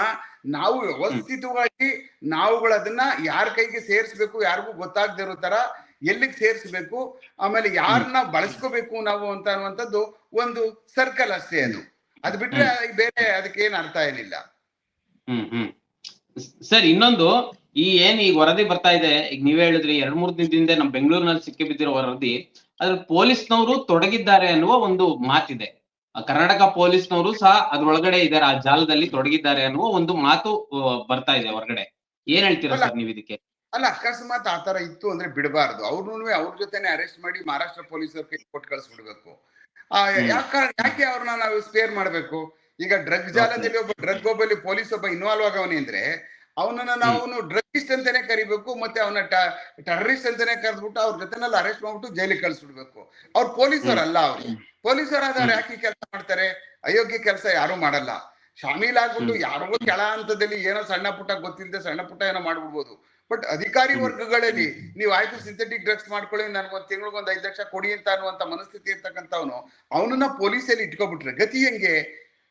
ನಾವು ವ್ಯವಸ್ಥಿತವಾಗಿ ನಾವುಗಳು ಅದನ್ನ ಯಾರ ಕೈಗೆ ಸೇರಿಸ್ಬೇಕು, ಯಾರಿಗೂ ಗೊತ್ತಾಗದೇ ಇರೋ ತರ ಎಲ್ಲಿಗೆ ಸೇರಿಸ್ಬೇಕು, ಆಮೇಲೆ ಯಾರನ್ನ ಬಳಸ್ಕೋಬೇಕು ನಾವು ಅಂತ ಅನ್ನುವಂಥದ್ದು ಒಂದು ಸರ್ಕಲ್ ಅಷ್ಟೇ. ಅದು ಬಿಟ್ರೆ ಬೇರೆ ಅದಕ್ಕೆ ಏನ್ ಅರ್ಥ ಏನಿಲ್ಲ. ಸರ್, ಇನ್ನೊಂದು ಈಗ ವರದಿ ಬರ್ತಾ ಇದೆ, ಈಗ ನೀವೇ ಹೇಳಿದ್ರಿ 2-3 ದಿನದಿಂದ ನಮ್ ಬೆಂಗಳೂರಿನಲ್ಲಿ ಸಿಕ್ಕಿ ಬಿದ್ದಿರೋ ವರದಿ, ಅದ್ರಲ್ಲಿ ಪೊಲೀಸ್ನವರು ತೊಡಗಿದ್ದಾರೆ ಅನ್ನುವ ಒಂದು ಮಾತಿದೆ. ಕರ್ನಾಟಕ ಪೊಲೀಸ್ನವರು ಸಹ ಅದ್ರೊಳಗಡೆ ಇದ್ದಾರೆ, ಆ ಜಾಲದಲ್ಲಿ ತೊಡಗಿದ್ದಾರೆ ಅನ್ನುವ ಒಂದು ಮಾತು ಬರ್ತಾ ಇದೆ ಹೊರಗಡೆ. ಏನ್ ಹೇಳ್ತೀರಾ ಸರ್ ನೀವು ಇದಕ್ಕೆ? ಅಲ್ಲ, ಅಕಸ್ಮಾತ್ ಆತರ ಇತ್ತು ಅಂದ್ರೆ ಬಿಡಬಾರ್ದು. ಅವ್ರನ್ನೂ ಅವ್ರ ಜೊತೆನೆ ಅರೆಸ್ಟ್ ಮಾಡಿ ಮಹಾರಾಷ್ಟ್ರ ಪೊಲೀಸರ ಕೈ ಕೊಟ್ಟು ಕಳಿಸ್ಬಿಡ್ಬೇಕು. ಯಾಕೆ ಅವ್ರನ್ನ ನಾವು ಸ್ಪೇರ್ ಮಾಡ್ಬೇಕು? ಈಗ ಡ್ರಗ್ ಜಾಲದಲ್ಲಿ ಒಬ್ಬ ಪೊಲೀಸ್ ಇನ್ವಾಲ್ವ್ ಆಗವನಿ ಅಂದ್ರೆ ಅವನನ್ನ ನಾವು ಡ್ರಗ್ಗಿಸ್ಟ್ ಅಂತಾನೆ ಕರಿಬೇಕು, ಮತ್ತೆ ಅವನ ಟೆರರಿಸ್ಟ್ ಅಂತಾನೆ ಕರೆದ್ಬಿಟ್ಟು ಅವ್ರ ಜೊತೆನೆಲ್ಲ ಅರೆಸ್ಟ್ ಮಾಡ್ಬಿಟ್ಟು ಜೈಲಿಗೆ ಕಳ್ಸಿಬಿಡ್ಬೇಕು. ಅವ್ರು ಪೊಲೀಸರಲ್ಲ. ಅವ್ರು ಪೊಲೀಸರಾದವ್ರು ಯಾಕೆ ಕೆಲಸ ಮಾಡ್ತಾರೆ? ಅಯೋಗ್ಯ ಕೆಲಸ ಯಾರು ಮಾಡಲ್ಲ. ಶಾಮೀಲಾಗ್ಬಿಟ್ಟು ಯಾರಿಗೋ ಕೆಳ ಹಂತದಲ್ಲಿ ಏನೋ ಸಣ್ಣ ಪುಟ್ಟ ಗೊತ್ತಿಲ್ಲದೆ ಸಣ್ಣ ಪುಟ್ಟ ಏನೋ ಮಾಡ್ಬಿಡ್ಬೋದು. ಬಟ್ ಅಧಿಕಾರಿ ವರ್ಗಗಳಲ್ಲಿ ನೀವು ಆಯ್ತು ಸಿಂಥೆಟಿಕ್ ಡ್ರಗ್ಸ್ ಮಾಡ್ಕೊಳ್ಳಿ, ನನ್ಗೊಂದ್ ತಿಂಗಳಿಗೊಂದು 5 ಲಕ್ಷ ಕೊಡಿ ಅಂತ ಅನ್ನುವಂತ ಮನಸ್ಥಿತಿ ಇರ್ತಕ್ಕಂಥವ್ನು ಅವನನ್ನ ಪೊಲೀಸಲ್ಲಿ ಇಟ್ಕೊಬಿಟ್ರೆ ಗತಿ ಹೆಂಗೆ?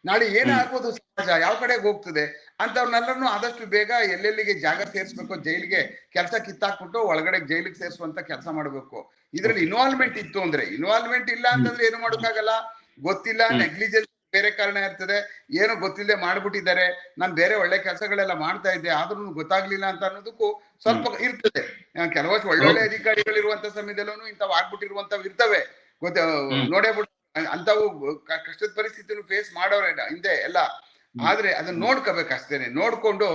ನಾಳೆ ಏನಾಗ್ಬೋದು, ಸಮಾಜ ಯಾವ ಕಡೆಗೆ ಹೋಗ್ತದೆ ಅಂತವ್ರನ್ನೆಲ್ಲರನ್ನು ಆದಷ್ಟು ಬೇಗ ಎಲ್ಲೆಲ್ಲಿಗೆ ಜಾಗ ಸೇರಿಸ್ಬೇಕು, ಜೈಲಿಗೆ ಕೆಲಸ ಕಿತ್ತಾಕ್ಬಿಟ್ಟು ಒಳಗಡೆ ಜೈಲಿಗೆ ಸೇರಿಸುವಂತ ಕೆಲಸ ಮಾಡ್ಬೇಕು. ಇದ್ರಲ್ಲಿ ಇನ್ವಾಲ್ವ್ಮೆಂಟ್ ಇತ್ತು ಅಂದ್ರೆ, ಇನ್ವಾಲ್ವ್ಮೆಂಟ್ ಇಲ್ಲ ಅಂತಂದ್ರೆ ಏನು ಮಾಡೋಕ್ಕಾಗಲ್ಲ. ಗೊತ್ತಿಲ್ಲ, ನೆಗ್ಲಿಜೆನ್ಸ್ ಬೇರೆ ಕಾರಣ ಇರ್ತದೆ, ಏನೋ ಗೊತ್ತಿಲ್ಲದೆ ಮಾಡ್ಬಿಟ್ಟಿದ್ದಾರೆ, ನಾನ್ ಬೇರೆ ಒಳ್ಳೆ ಕೆಲಸಗಳೆಲ್ಲ ಮಾಡ್ತಾ ಇದ್ದೆ ಆದ್ರೂ ಗೊತ್ತಾಗ್ಲಿಲ್ಲ ಅಂತ ಅನ್ನೋದಕ್ಕೂ ಸ್ವಲ್ಪ ಇರ್ತದೆ. ಕೆಲವಷ್ಟು ಒಳ್ಳೊಳ್ಳೆ ಅಧಿಕಾರಿಗಳಿರುವಂತ ಸಮಯದಲ್ಲೂ ಇಂಥವು ಆಗ್ಬಿಟ್ಟಿರುವಂತವ್ ಇರ್ತವೆ. ನೋಡೇ ಬಿಟ್ಟು ಅಂತವು ಕಷ್ಟದ ಪರಿಸ್ಥಿತಿಯನ್ನು ಫೇಸ್ ಮಾಡೋರೇ ಹಿಂದೆ ಎಲ್ಲ. ಆದ್ರೆ ಅದನ್ನ ನೋಡ್ಕೋಬೇಕು ಅಷ್ಟೇನೆ. ನೋಡ್ಕೊಂಡು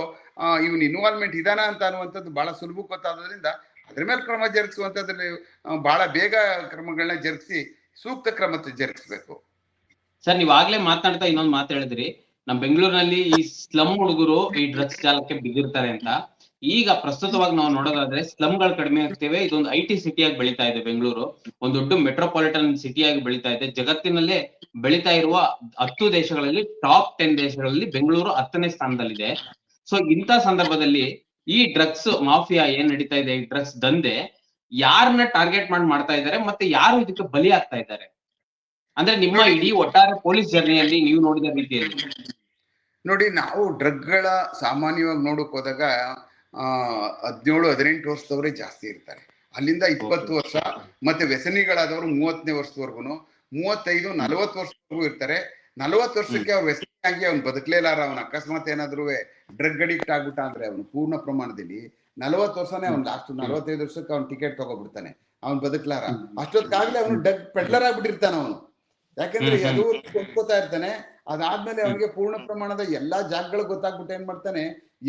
ಇವನ್ ಇನ್ವಾಲ್ವ್ಮೆಂಟ್ ಇದಾನ ಅಂತ ಅನ್ನುವಂಥದ್ದು ಬಹಳ ಸುಲಭ ಗೊತ್ತಾದ್ರಿಂದ ಅದ್ರ ಮೇಲೆ ಕ್ರಮ ಜರುಗಿಸುವಂತದ್ರಲ್ಲಿ ಬಹಳ ಬೇಗ ಕ್ರಮಗಳನ್ನ ಜರುಗಿಸಿ ಸೂಕ್ತ ಕ್ರಮ ಜರುಗಿಸ್ಬೇಕು. ಸರ್, ನೀವ್ ಆಗ್ಲೇ ಮಾತನಾಡ್ತಾ ಇನ್ನೊಂದು ಮಾತು ಹೇಳಿದ್ರಿ, ನಮ್ ಬೆಂಗಳೂರಿನಲ್ಲಿ ಈ ಸ್ಲಮ್ ಹುಡುಗರು ಈ ಡ್ರಗ್ಸ್ ಜಾಲಕ್ಕೆ ಬಿದ್ದಿರ್ತಾರೆ ಅಂತ. ಈಗ ಪ್ರಸ್ತುತವಾಗಿ ನಾವು ನೋಡೋದಾದ್ರೆ ಸ್ಲಮ್ಗಳು ಕಡಿಮೆ ಆಗ್ತೇವೆ. ಇದೊಂದು IT ಸಿಟಿಯಾಗಿ ಬೆಳೀತಾ ಇದೆ ಬೆಂಗಳೂರು, ಒಂದು ದೊಡ್ಡ ಮೆಟ್ರೋಪಾಲಿಟನ್ ಸಿಟಿಯಾಗಿ ಬೆಳೀತಾ ಇದೆ. ಜಗತ್ತಿನಲ್ಲೇ ಬೆಳೀತಾ ಇರುವ 10 ದೇಶಗಳಲ್ಲಿ ಟಾಪ್ 10 ದೇಶಗಳಲ್ಲಿ ಬೆಂಗಳೂರು 10ನೇ ಸ್ಥಾನದಲ್ಲಿದೆ. ಸೊ ಇಂಥ ಸಂದರ್ಭದಲ್ಲಿ ಈ ಡ್ರಗ್ಸ್ ಮಾಫಿಯಾ ಏನ್ ನಡೀತಾ ಇದೆ, ಈ ಡ್ರಗ್ಸ್ ದಂಧೆ ಯಾರನ್ನ ಟಾರ್ಗೆಟ್ ಮಾಡ್ತಾ ಇದ್ದಾರೆ, ಮತ್ತೆ ಯಾರು ಇದಕ್ಕೆ ಬಲಿ ಆಗ್ತಾ ಇದ್ದಾರೆ ಅಂದ್ರೆ ನಿಮ್ಮ ಇಡೀ ಒಟ್ಟಾರೆ ಪೊಲೀಸ್ ಜರ್ನಿಯಲ್ಲಿ ನೀವು ನೋಡಿದ ರೀತಿಯಲ್ಲಿ? ನೋಡಿ, ನಾವು ಡ್ರಗ್ಗಳ ಸಾಮಾನ್ಯವಾಗಿ ನೋಡಕ್ ಹೋದಾಗ 17-18 ವರ್ಷದವರೇ ಜಾಸ್ತಿ ಇರ್ತಾರೆ. ಅಲ್ಲಿಂದ 20 ವರ್ಷ, ಮತ್ತೆ ವ್ಯಸನಿಗಳಾದವರು 30ನೇ ವರ್ಷದವರೆಗೂ, 35-40 ವರ್ಷದವರೆಗೂ ಇರ್ತಾರೆ. 40 ವರ್ಷಕ್ಕೆ ಅವ್ರು ವ್ಯಸನಿಯಾಗಿ ಅವ್ನು ಬದುಕಲೇಲಾರ. ಅವನ ಅಕಸ್ಮಾತ್ ಏನಾದ್ರು ಡ್ರಗ್ ಅಡಿಕ್ಟ್ ಆಗ್ಬಿಟ್ಟ ಅಂದ್ರೆ ಅವನು ಪೂರ್ಣ ಪ್ರಮಾಣದಲ್ಲಿ 40 ವರ್ಷನೇ ಅವ್ನು ಲಾಸ್ಟ್ 45 ವರ್ಷಕ್ಕೆ ಅವ್ನು ಟಿಕೆಟ್ ತಗೋಬಿಡ್ತಾನೆ, ಅವ್ನು ಬದುಕ್ಲಾರ. ಅಷ್ಟೊತ್ತಾಗ್ಲೇ ಅವನು ಡ್ರಗ್ ಪೆಡ್ಲರ್ ಆಗ್ಬಿಟ್ಟಿರ್ತಾನ ಅವನು. ಯಾಕಂದ್ರೆ ಅದು ಕೊಂಡ್ಕೋತಾ ಇರ್ತಾನೆ. ಅದಾದ್ಮೇಲೆ ಅವನಿಗೆ ಪೂರ್ಣ ಪ್ರಮಾಣದ ಎಲ್ಲಾ ಜಾಗಗಳು ಗೊತ್ತಾಗ್ಬಿಟ್ಟು ಏನ್ ಮಾಡ್ತಾನೆ,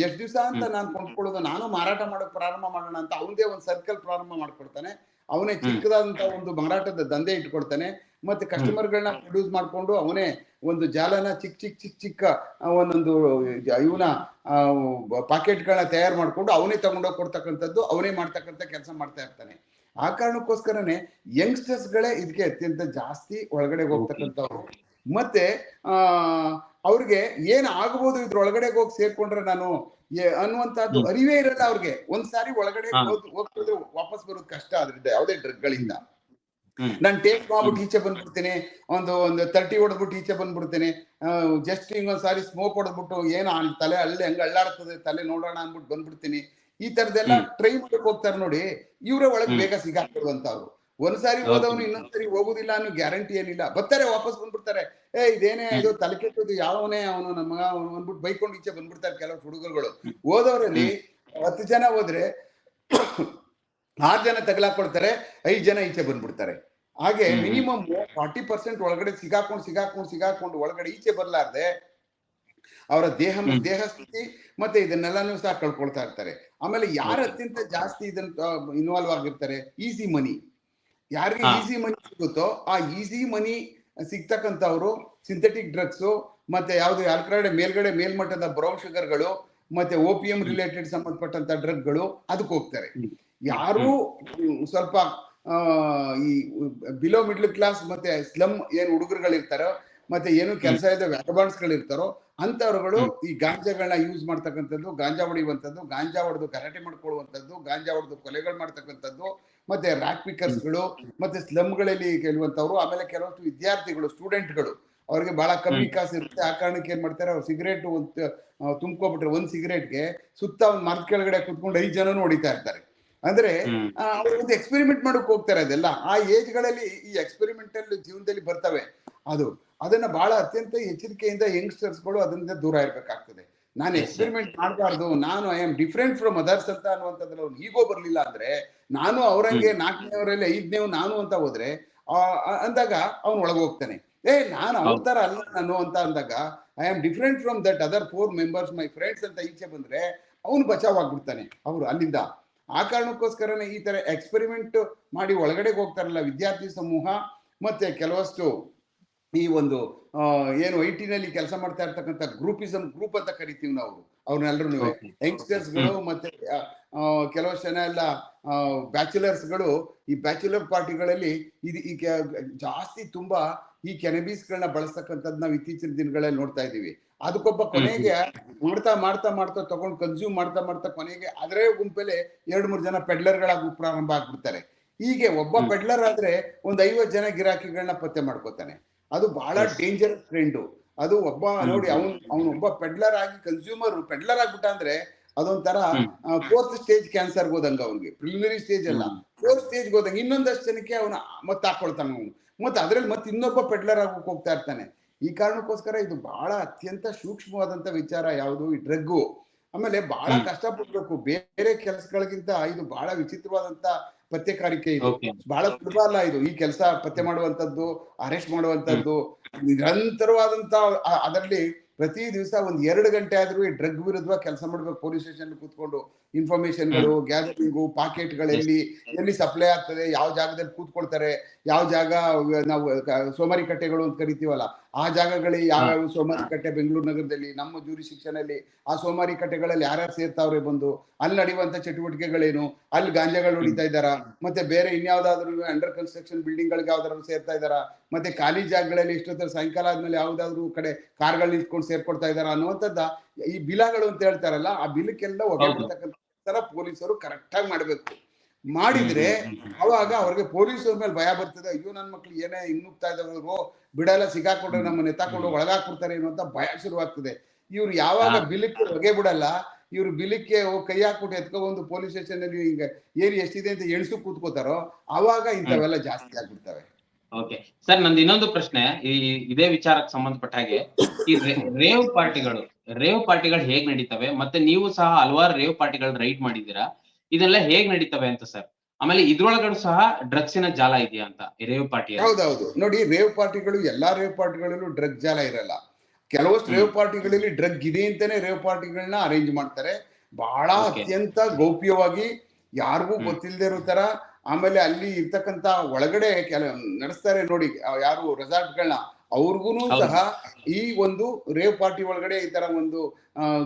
ಎಷ್ಟ್ ದಿವಸ ಅಂತ ನಾನ್ ಕೊಂಡ್ಕೊಳ್ಳೋದು, ನಾನು ಮಾರಾಟ ಮಾಡೋಕ್ ಪ್ರಾರಂಭ ಮಾಡೋಣ ಅಂತ ಅವನದೇ ಒಂದು ಸರ್ಕಲ್ ಪ್ರಾರಂಭ ಮಾಡ್ಕೊಡ್ತಾನೆ. ಅವನೇ ಚಿಕ್ಕದಾದಂತ ಒಂದು ಮಾರಾಟದ ದಂಧೆ ಇಟ್ಕೊಳ್ತಾನೆ. ಮತ್ತೆ ಕಸ್ಟಮರ್ಗಳನ್ನ ಪ್ರೊಡ್ಯೂಸ್ ಮಾಡ್ಕೊಂಡು ಅವನೇ ಒಂದು ಜಾಲನ ಚಿಕ್ಕ ಒಂದೊಂದು ಇವನ ಪಾಕೆಟ್ಗಳನ್ನ ತಯಾರು ಮಾಡ್ಕೊಂಡು ಅವನೇ ತಗೊಂಡೋಗಿ ಕೊಡ್ತಕ್ಕಂಥದ್ದು, ಅವನೇ ಮಾಡ್ತಕ್ಕಂಥ ಕೆಲಸ ಮಾಡ್ತಾ ಇರ್ತಾನೆ. ಆ ಕಾರಣಕ್ಕೋಸ್ಕರನೇ ಯಂಗ್ಸ್ಟರ್ಸ್ ಗಳೇ ಇದಕ್ಕೆ ಅತ್ಯಂತ ಜಾಸ್ತಿ ಒಳಗಡೆ ಹೋಗ್ತಕ್ಕಂಥವ್ರು. ಮತ್ತೆ ಅವ್ರಿಗೆ ಏನ್ ಆಗ್ಬೋದು ಇದ್ರೊಳಗಡೆ ಹೋಗಿ ಸೇರ್ಕೊಂಡ್ರೆ ನಾನು ಅನ್ನುವಂತಹದ್ದು ಅರಿವೇ ಇರಲ್ಲ ಅವ್ರಿಗೆ. ಒಂದ್ಸಾರಿ ಒಳಗಡೆ ಹೋಗ್ತಿದ್ರೆ ವಾಪಸ್ ಬರೋದು ಕಷ್ಟ ಅದ್ರಿಂದ ಯಾವುದೇ ಡ್ರಗ್ಗಳಿಂದ. ನಾನು ಟೇಸ್ಟ್ ಮಾಡ್ಬಿಟ್ಟು ಈಚೆ ಬಂದ್ಬಿಡ್ತೀನಿ, ಒಂದು 30 ಹೊಡೆದ್ಬಿಟ್ಟು ಈಚೆ ಬಂದ್ಬಿಡ್ತೀನಿ, ಜಸ್ಟ್ ಹಿಂಗೊಂದ್ಸಾರಿ ಸ್ಮೋಕ್ ಹೊಡೆದ್ಬಿಟ್ಟು ಏನೋ ತಲೆ ಹಂಗ ಅಳ್ಳಾಡ್ತದೆ, ತಲೆ ನೋಡೋಣ ಅನ್ಬಿಟ್ಟು ಬಂದ್ಬಿಡ್ತೀನಿ. ಈ ತರದೆಲ್ಲ ಟ್ರೈ ಮಾಡಕ್ ಹೋಗ್ತಾರೆ ನೋಡಿ, ಇವರೇ ಒಳಗೆ ಬೇಗ ಸಿಗಾಕ್ಬಿಡುವಂತವ್ರು. ಒಂದ್ಸಾರಿ ಹೋದವನು ಇನ್ನೊಂದ್ಸರಿ ಹೋಗುದಿಲ್ಲ ಅನ್ನೋ ಗ್ಯಾರಂಟಿ ಏನಿಲ್ಲ. ಬರ್ತಾರೆ, ವಾಪಸ್ ಬಂದ್ಬಿಡ್ತಾರೆ. ಇದೇನೇ ಇದು ತಲೆ ಕೆಟ್ಟದ್ದು, ಯಾವನೇ ಅವನು ನಮ್ಮ ಮಗ ಅಂದ್ಬಿಟ್ಟು ಬೈಕೊಂಡು ಈಚೆ ಬಂದ್ಬಿಡ್ತಾರೆ ಕೆಲವು ಹುಡುಗರುಗಳು. ಹೋದವರಲ್ಲಿ 10 ಜನ ಹೋದ್ರೆ 6 ಜನ ತಗಲಾಕೊಡ್ತಾರೆ, 5 ಜನ ಈಚೆ ಬಂದ್ಬಿಡ್ತಾರೆ. ಹಾಗೆ ಮಿನಿಮಮ್ 40% ಒಳಗಡೆ ಸಿಗಾಕೊಂಡು ಒಳಗಡೆ ಈಚೆ ಬರ್ಲಾರ್ದೆ ಅವರ ದೇಹ ಸ್ಥಿತಿ ಮತ್ತೆ ಇದನ್ನೆಲ್ಲಾನು ಸಹ ಕಳ್ಕೊಳ್ತಾ ಇರ್ತಾರೆ. ಆಮೇಲೆ ಯಾರು ಅತ್ಯಂತ ಜಾಸ್ತಿ ಇದನ್ನ ಇನ್ವಾಲ್ವ್ ಆಗಿರ್ತಾರೆ, ಈಸಿ ಮನಿ. ಯಾರಿಗೆ ಈಸಿ ಮನಿ ಸಿಗುತ್ತೋ ಆ ಈಸಿ ಮನಿ ಸಿಗ್ತಕ್ಕಂಥವ್ರು ಸಿಂಥೆಟಿಕ್ ಡ್ರಗ್ಸು ಮತ್ತೆ ಯಾವ್ದು ಆಲ್ಕಲಾಯ್ಡ್ ಮೇಲ್ಗಡೆ ಮೇಲ್ಮಟ್ಟದ ಬ್ರೌನ್ ಶುಗರ್ಗಳು ಮತ್ತೆ OPM ರಿಲೇಟೆಡ್ ಸಂಬಂಧಪಟ್ಟಂತ ಡ್ರಗ್ಗಳು ಅದಕ್ಕೆ ಹೋಗ್ತಾರೆ. ಯಾರು ಸ್ವಲ್ಪ ಈ ಬಿಲೋ ಮಿಡ್ಲ್ ಕ್ಲಾಸ್ ಮತ್ತೆ ಸ್ಲಮ್ ಏನ್ ಹುಡುಗರುಗಳಿರ್ತಾರೋ ಮತ್ತೆ ಏನು ಕೆಲಸ ಇದ್ದ ವ್ಯಾಗಬಾಂಡ್ಸ್ ಗಳಿರ್ತಾರೋ ಅಂತವ್ರುಗಳು ಈ ಗಾಂಜಾಗಳನ್ನ ಯೂಸ್ ಮಾಡ್ತಕ್ಕಂಥದ್ದು, ಗಾಂಜಾ ಹೊಡೆಯುವಂಥದ್ದು, ಗಾಂಜಾ ಹೊಡೆದು ಗಲಾಟೆ ಮಾಡ್ಕೊಳ್ಳುವಂಥದ್ದು, ಗಾಂಜಾ ಹೊಡೆದು ಕೊಲೆಗಳು ಮಾಡ್ತಕ್ಕಂಥದ್ದು, ಮತ್ತೆ ರ್ಯಾಕ್ ಪಿಕರ್ಸ್ಗಳು ಮತ್ತೆ ಸ್ಲಮ್ಗಳಲ್ಲಿ ಕೆಲವಂತವ್ರು, ಆಮೇಲೆ ಕೆಲವಷ್ಟು ವಿದ್ಯಾರ್ಥಿಗಳು ಸ್ಟೂಡೆಂಟ್ಗಳು ಅವ್ರಿಗೆ ಬಹಳ ಕಮ್ಮಿ ಕಾಸು ಇರುತ್ತೆ. ಆ ಕಾರಣಕ್ಕೆ ಏನ್ ಮಾಡ್ತಾರೆ, ಅವ್ರು ಸಿಗರೇಟ್ ತುಂಬ್ಕೊಬಿಟ್ರೆ ಒಂದ್ ಸಿಗರೇಟ್ಗೆ ಸುತ್ತ ಒಂದ್ ಮರದ ಕೆಳಗಡೆ ಕುತ್ಕೊಂಡು 5 ಜನನು ಹೊಡಿತಾ ಇರ್ತಾರೆ. ಅಂದ್ರೆ ಅವ್ರು ಒಂದು ಎಕ್ಸ್ಪೆರಿಮೆಂಟ್ ಮಾಡಕ್ ಹೋಗ್ತಾರೆ. ಅದೆಲ್ಲ ಆ ಏಜ್ ಗಳಲ್ಲಿ ಈ ಎಕ್ಸ್ಪೆರಿಮೆಂಟಲ್ ಜೀವನದಲ್ಲಿ ಬರ್ತವೆ. ಅದನ್ನ ಬಹಳ ಅತ್ಯಂತ ಎಚ್ಚರಿಕೆಯಿಂದ ಯಂಗ್ಸ್ಟರ್ಸ್ಗಳು ಅದರಿಂದ ದೂರ ಇರ್ಬೇಕಾಗ್ತದೆ. ನಾನು ಎಕ್ಸ್ಪೆರಿಮೆಂಟ್ ಮಾಡಬಾರ್ದು, ನಾನು I am different from others ಅಂತ ಅನ್ನುವಂಥದ್ರಲ್ಲಿ ಅವ್ನು ಈಗೋ ಬರ್ಲಿಲ್ಲ ಅಂದ್ರೆ, ನಾನು ಅವರಂಗೆ 4ನೇವರಲ್ಲಿ 5ನೇವ್ ನಾನು ಅಂತ ಹೋದ್ರೆ ಅಂದಾಗ ಅವ್ನು ಒಳಗೆ ಹೋಗ್ತಾನೆ. ನಾನು ಅವ್ರ ತರ ಅಲ್ಲ ನಾನು ಅಂತ ಅಂದಾಗ I am different from that other 4 members my friends ಅಂತ ಈಚೆ ಬಂದ್ರೆ ಅವನು ಬಚಾವ್ ಆಗ್ಬಿಡ್ತಾನೆ ಅವ್ರು ಅಲ್ಲಿಂದ. ಆ ಕಾರಣಕ್ಕೋಸ್ಕರನೇ ಈ ತರ ಎಕ್ಸ್ಪೆರಿಮೆಂಟ್ ಮಾಡಿ ಒಳಗಡೆಗೆ ಹೋಗ್ತಾರಲ್ಲ ವಿದ್ಯಾರ್ಥಿ ಸಮೂಹ, ಮತ್ತೆ ಕೆಲವಷ್ಟು ಈ ಒಂದು ಏನು IT-ನಲ್ಲಿ ಕೆಲಸ ಮಾಡ್ತಾ ಇರ್ತಕ್ಕಂಥ ಗ್ರೂಪ್ ಅಂತ ಕರಿತೀವಿ ನಾವು ಅವ್ರನ್ನೆಲ್ಲರೂ ಯಂಗ್ಸ್ಟರ್ಸ್ಗಳು ಮತ್ತೆ ಕೆಲವಷ್ಟು ಜನ ಎಲ್ಲ ಬ್ಯಾಚುಲರ್ಸ್ಗಳು ಈ ಬ್ಯಾಚುಲರ್ ಪಾರ್ಟಿಗಳಲ್ಲಿ ಈಗ ಜಾಸ್ತಿ ತುಂಬಾ ಈ ಕೆನಬೀಸ್ಗಳನ್ನ ಬಳಸ್ತಕ್ಕಂಥದ್ದು ನಾವು ಇತ್ತೀಚಿನ ದಿನಗಳಲ್ಲಿ ನೋಡ್ತಾ ಇದ್ದೀವಿ. ಅದಕ್ಕೊಬ್ಬ ಕೊನೆಗೆ ಮಾಡ್ತಾ ತಗೊಂಡು ಕನ್ಸ್ಯೂಮ್ ಮಾಡ್ತಾ ಕೊನೆಗೆ ಅದರೇ ಗುಂಪಲ್ಲಿ 2-3 ಜನ ಪೆಡ್ಲರ್ಗಳಾಗಿ ಪ್ರಾರಂಭ ಆಗ್ಬಿಡ್ತಾರೆ. ಹೀಗೆ ಒಬ್ಬ ಪೆಡ್ಲರ್ ಆದ್ರೆ ಒಂದ್ 50 ಜನ ಗಿರಾಕಿಗಳನ್ನ ಪತ್ತೆ ಮಾಡ್ಕೋತಾನೆ. ಅದು ಬಹಳ ಡೇಂಜರಸ್ ಟ್ರೆಂಡು. ಅದು ಒಬ್ಬ ನೋಡಿ ಅವನು ಒಬ್ಬ ಪೆಡ್ಲರ್ ಆಗಿ ಕನ್ಸ್ಯೂಮರ್ ಪೆಡ್ಲರ್ ಆಗ್ಬಿಟ್ಟ ಅಂದ್ರೆ ಅದೊಂಥರ 4th ಸ್ಟೇಜ್ ಕ್ಯಾನ್ಸರ್ ಹೋದಂಗ ಅವ್ನಿಗೆ. ಪ್ರಿಲಿಮಿನರಿ ಸ್ಟೇಜ್ ಅಲ್ಲ, 4th ಸ್ಟೇಜ್ ಹೋದಂಗ ಇನ್ನೊಂದಷ್ಟು ಜನಕ್ಕೆ ಅವನ ಮತ್ತೆ ಹಾಕೊಳ್ತಾನ ಅವನು. ಮತ್ತೆ ಅದ್ರಲ್ಲಿ ಮತ್ತೆ ಇನ್ನೊಬ್ಬ ಪೆಡ್ಲರ್ ಆಗೋಕೆ ಹೋಗ್ತಾ ಇರ್ತಾನೆ. ಈ ಕಾರಣಕ್ಕೋಸ್ಕರ ಇದು ಬಹಳ ಅತ್ಯಂತ ಸೂಕ್ಷ್ಮವಾದಂತ ವಿಚಾರ ಯಾವುದು ಈ ಡ್ರಗ್ಗು. ಆಮೇಲೆ ಬಹಳ ಕಷ್ಟಪಡ್ಬೇಕು. ಬೇರೆ ಕೆಲಸಗಳಿಗಿಂತ ಇದು ಬಹಳ ವಿಚಿತ್ರವಾದಂತ ಪತ್ತೆಕಾರಿಕೆ. ಇದು ಬಹಳ ಸುಲಭ ಅಲ್ಲ. ಇದು ಈ ಕೆಲಸ ಪತ್ತೆ ಮಾಡುವಂತದ್ದು, ಅರೆಸ್ಟ್ ಮಾಡುವಂತದ್ದು ನಿರಂತರವಾದಂತ ಅದರಲ್ಲಿ ಪ್ರತಿ ದಿವಸ 1-2 ಗಂಟೆ ಆದ್ರೂ ಈ ಡ್ರಗ್ ವಿರುದ್ಧ ಕೆಲಸ ಮಾಡ್ಬೇಕು. ಪೊಲೀಸ್ ಸ್ಟೇಷನ್ ಕೂತ್ಕೊಂಡು ಇನ್ಫಾರ್ಮೇಶನ್ಗಳು ಗ್ಯಾದರಿಂಗು, ಪಾಕೆಟ್ಗಳಲ್ಲಿ ಎಲ್ಲಿ ಸಪ್ಲೈ ಆಗ್ತದೆ, ಯಾವ ಜಾಗದಲ್ಲಿ ಕೂತ್ಕೊಳ್ತಾರೆ, ಯಾವ ಜಾಗ ನಾವು ಸೋಮಾರಿ ಕಟ್ಟೆಗಳು ಅಂತ ಕರಿತೀವಲ್ಲ ಆ ಜಾಗಗಳಿಗೆ ಯಾವ್ಯಾವ ಸೋಮಾರಿ ಕಟ್ಟೆ ಬೆಂಗಳೂರು ನಗರದಲ್ಲಿ ನಮ್ಮ ಜೂರಿಸ್ಡಿಕ್ಷನ್ ಅಲ್ಲಿ ಆ ಸೋಮಾರಿ ಕಟ್ಟೆಗಳಲ್ಲಿ ಯಾರ್ಯಾರು ಸೇರ್ತಾವ್ರೆ ಬಂದು ಅಲ್ಲಿ ನಡೆಯುವಂತ ಚಟುವಟಿಕೆಗಳೇನು, ಅಲ್ಲಿ ಗಾಂಜಾಗಳು ಹೊಡಿತಾ ಇದ್ದಾರಾ, ಮತ್ತೆ ಬೇರೆ ಇನ್ಯಾವ್ದಾದ್ರು ಅಂಡರ್ ಕನ್ಸ್ಟ್ರಕ್ಷನ್ ಬಿಲ್ಡಿಂಗ್ ಗಳಿಗೆ ಯಾವ್ದಾದ್ರು ಸೇರ್ತಾ ಇದ್ದಾರಾ, ಮತ್ತೆ ಖಾಲಿ ಜಾಗಗಳಲ್ಲಿ ಇಷ್ಟೊತ್ತರ ಸಾಯಂಕಾಲ ಆದ್ಮೇಲೆ ಯಾವ್ದಾದ್ರು ಕಡೆ ಕಾರ್ಗಳು ನಿಂತ್ಕೊಂಡು ಸೇರ್ಕೊಡ್ತಾ ಇದ್ದಾರಾ ಅನ್ನುವಂಥದ್ದ ಈ ಬಿಲಗಳು ಅಂತ ಹೇಳ್ತಾರಲ್ಲ ಆ ಬಿಲಕ್ಕೆಲ್ಲ ಒಗ್ಗರ್ತಕ್ಕಂಥ ಪೊಲೀಸರು ಕರೆಕ್ಟ್ ಆಗಿ ಮಾಡ್ಬೇಕು. ಮಾಡಿದ್ರೆ ಅವಾಗ ಅವ್ರಿಗೆ ಪೊಲೀಸರ ಮೇಲೆ ಭಯ ಬರ್ತದೆ. ಅಯ್ಯೋ ನನ್ನ ಮಕ್ಳು ಏನೇ ಇನ್ನುಗ್ತಾ ಇದ್ದವರು ಬಿಡಲ್ಲ, ಸಿಗಾಕೊಂಡ್ರೆ ನಮ್ಮನ್ನ ಎತ್ತಾಕೊಂಡು ಒಳಗಾಕ್ಬಿಡ್ತಾರೆ ಅನ್ನುವಂತ ಭಯ ಶುರುವಾಗ್ತದೆ. ಇವ್ರು ಯಾವಾಗ ಬಿಲಕ್ಕೆ ಹೊಗೆ ಬಿಡಲ್ಲ, ಇವ್ರು ಬಿಲಕ್ಕೆ ಕೈ ಹಾಕ್ಬಿಟ್ಟು ಎತ್ಕೊಂಡ್ಬಂದು ಪೊಲೀಸ್ ಸ್ಟೇಷನ್ ಅಲ್ಲಿ ಈಗ ಏರಿ ಎಷ್ಟಿದೆ ಅಂತ ಎಣಿಸು ಕೂತ್ಕೋತಾರೋ ಅವಾಗ ಇಂಥವೆಲ್ಲ ಜಾಸ್ತಿ ಆಗ್ಬಿಡ್ತವೆ. ಓಕೆ ಸರ್, ನಂದು ಇನ್ನೊಂದು ಪ್ರಶ್ನೆ ಇದೇ ವಿಚಾರಕ್ಕೆ ಸಂಬಂಧಪಟ್ಟ ಹಾಗೆ, ಈ ರೇವ್ ಪಾರ್ಟಿಗಳು ಹೇಗ್ ನಡೀತವೆ? ಮತ್ತೆ ನೀವು ಸಹ ಹಲವಾರು ರೇವ್ ಪಾರ್ಟಿಗಳು ರೈಡ್ ಮಾಡಿದ್ದೀರಾ, ಇದೆಲ್ಲ ಹೇಗ್ ನಡೀತವೆ ಅಂತ ಸರ್? ಆಮೇಲೆ ಇದ್ರೊಳಗಡೆ ಸಹ ಡ್ರಗ್ಸಿನ ಜಾಲ ಇದೆಯಾ ಅಂತ ರೇವ್ ಪಾರ್ಟಿ? ಹೌದೌದು ನೋಡಿ, ರೇವ್ ಪಾರ್ಟಿಗಳು ಎಲ್ಲಾ ರೇವ್ ಪಾರ್ಟಿಗಳಲ್ಲೂ ಡ್ರಗ್ ಜಾಲ ಇರಲ್ಲ. ಕೆಲವಷ್ಟು ರೇವ್ ಪಾರ್ಟಿಗಳಲ್ಲಿ ಡ್ರಗ್ ಇದೆ ಅಂತಾನೆ ರೇವ್ ಪಾರ್ಟಿಗಳನ್ನ ಅರೇಂಜ್ ಮಾಡ್ತಾರೆ. ಬಹಳ ಅತ್ಯಂತ ಗೌಪ್ಯವಾಗಿ ಯಾರಿಗೂ ಗೊತ್ತಿಲ್ಲದೆ ಇರೋ ತರ. ಆಮೇಲೆ ಅಲ್ಲಿ ಇರ್ತಕ್ಕಂತ ಒಳಗಡೆ ನಡೆಸ್ತಾರೆ ನೋಡಿ ಯಾರು ರೆಸಾರ್ಟ್ಗಳನ್ನ, ಅವ್ರಿಗೂ ಸಹ ಈ ಒಂದು ರೇವ್ ಪಾರ್ಟಿ ಒಳಗಡೆ ಈ ತರ ಒಂದು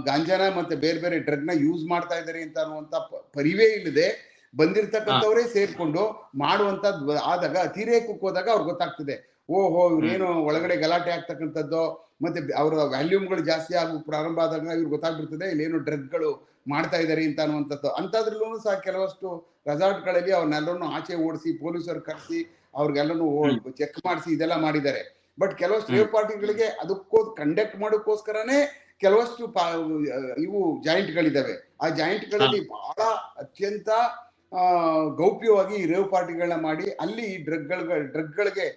ಗಾಂಜಾನ ಮತ್ತೆ ಬೇರೆ ಬೇರೆ ಡ್ರಗ್ ನ ಯೂಸ್ ಮಾಡ್ತಾ ಇದ್ದಾರೆ ಅಂತ ಅನ್ನುವಂತ ಪರಿವೇ ಇಲ್ಲದೆ ಬಂದಿರ್ತಕ್ಕಂಥವರೇ ಸೇರ್ಕೊಂಡು ಮಾಡುವಂತದ್ದು ಆದಾಗ ಅತಿರೇಕಕ್ಕೆ ಹೋದಾಗ ಅವ್ರಿಗೆ ಗೊತ್ತಾಗ್ತದೆ, ಓಹೋ ಇವ್ರೇನು ಒಳಗಡೆ ಗಲಾಟೆ ಆಗ್ತಕ್ಕಂಥದ್ದು ಮತ್ತೆ ಅವರ ವ್ಯಾಲ್ಯೂಮ್ಗಳು ಜಾಸ್ತಿ ಆಗ ಪ್ರಾರಂಭ ಆದಾಗ ಇವ್ರಿಗೆ ಗೊತ್ತಾಗ್ಬಿಡ್ತದೆ ಇಲ್ಲೇನು ಡ್ರಗ್ಗಳು ಮಾಡ್ತಾ ಇದ್ದಾರೆ ಅಂತ ಅನ್ನುವಂಥದ್ದು. ಅಂಥದ್ರಲ್ಲೂ ಸಹ ಕೆಲವಷ್ಟು ರೆಸಾರ್ಟ್ಗಳಲ್ಲಿ ಅವ್ರನ್ನೆಲ್ಲರೂ ಆಚೆ ಓಡಿಸಿ ಪೊಲೀಸರು ಕರೆಸಿ ಅವ್ರಿಗೆಲ್ಲರೂ ಚೆಕ್ ಮಾಡಿಸಿ ಇದೆಲ್ಲ ಮಾಡಿದ್ದಾರೆ. ಬಟ್ ಕೆಲವಷ್ಟು ರೇವ್ ಪಾರ್ಟಿಗಳಿಗೆ ಕಂಡಕ್ಟ್ ಮಾಡೋಕ್ಕೋಸ್ಕರನೇ ಕೆಲವಷ್ಟು ಇವು ಜಾಯಿಂಟ್ಗಳಿದ್ದಾವೆ. ಆ ಜಾಯಿಂಟ್ಗಳಲ್ಲಿ ಬಹಳ ಅತ್ಯಂತ ಗೌಪ್ಯವಾಗಿ ಈ ರೇವ್ ಪಾರ್ಟಿಗಳನ್ನ ಮಾಡಿ ಅಲ್ಲಿ ಡ್ರಗ್ಗಳಿಗೆ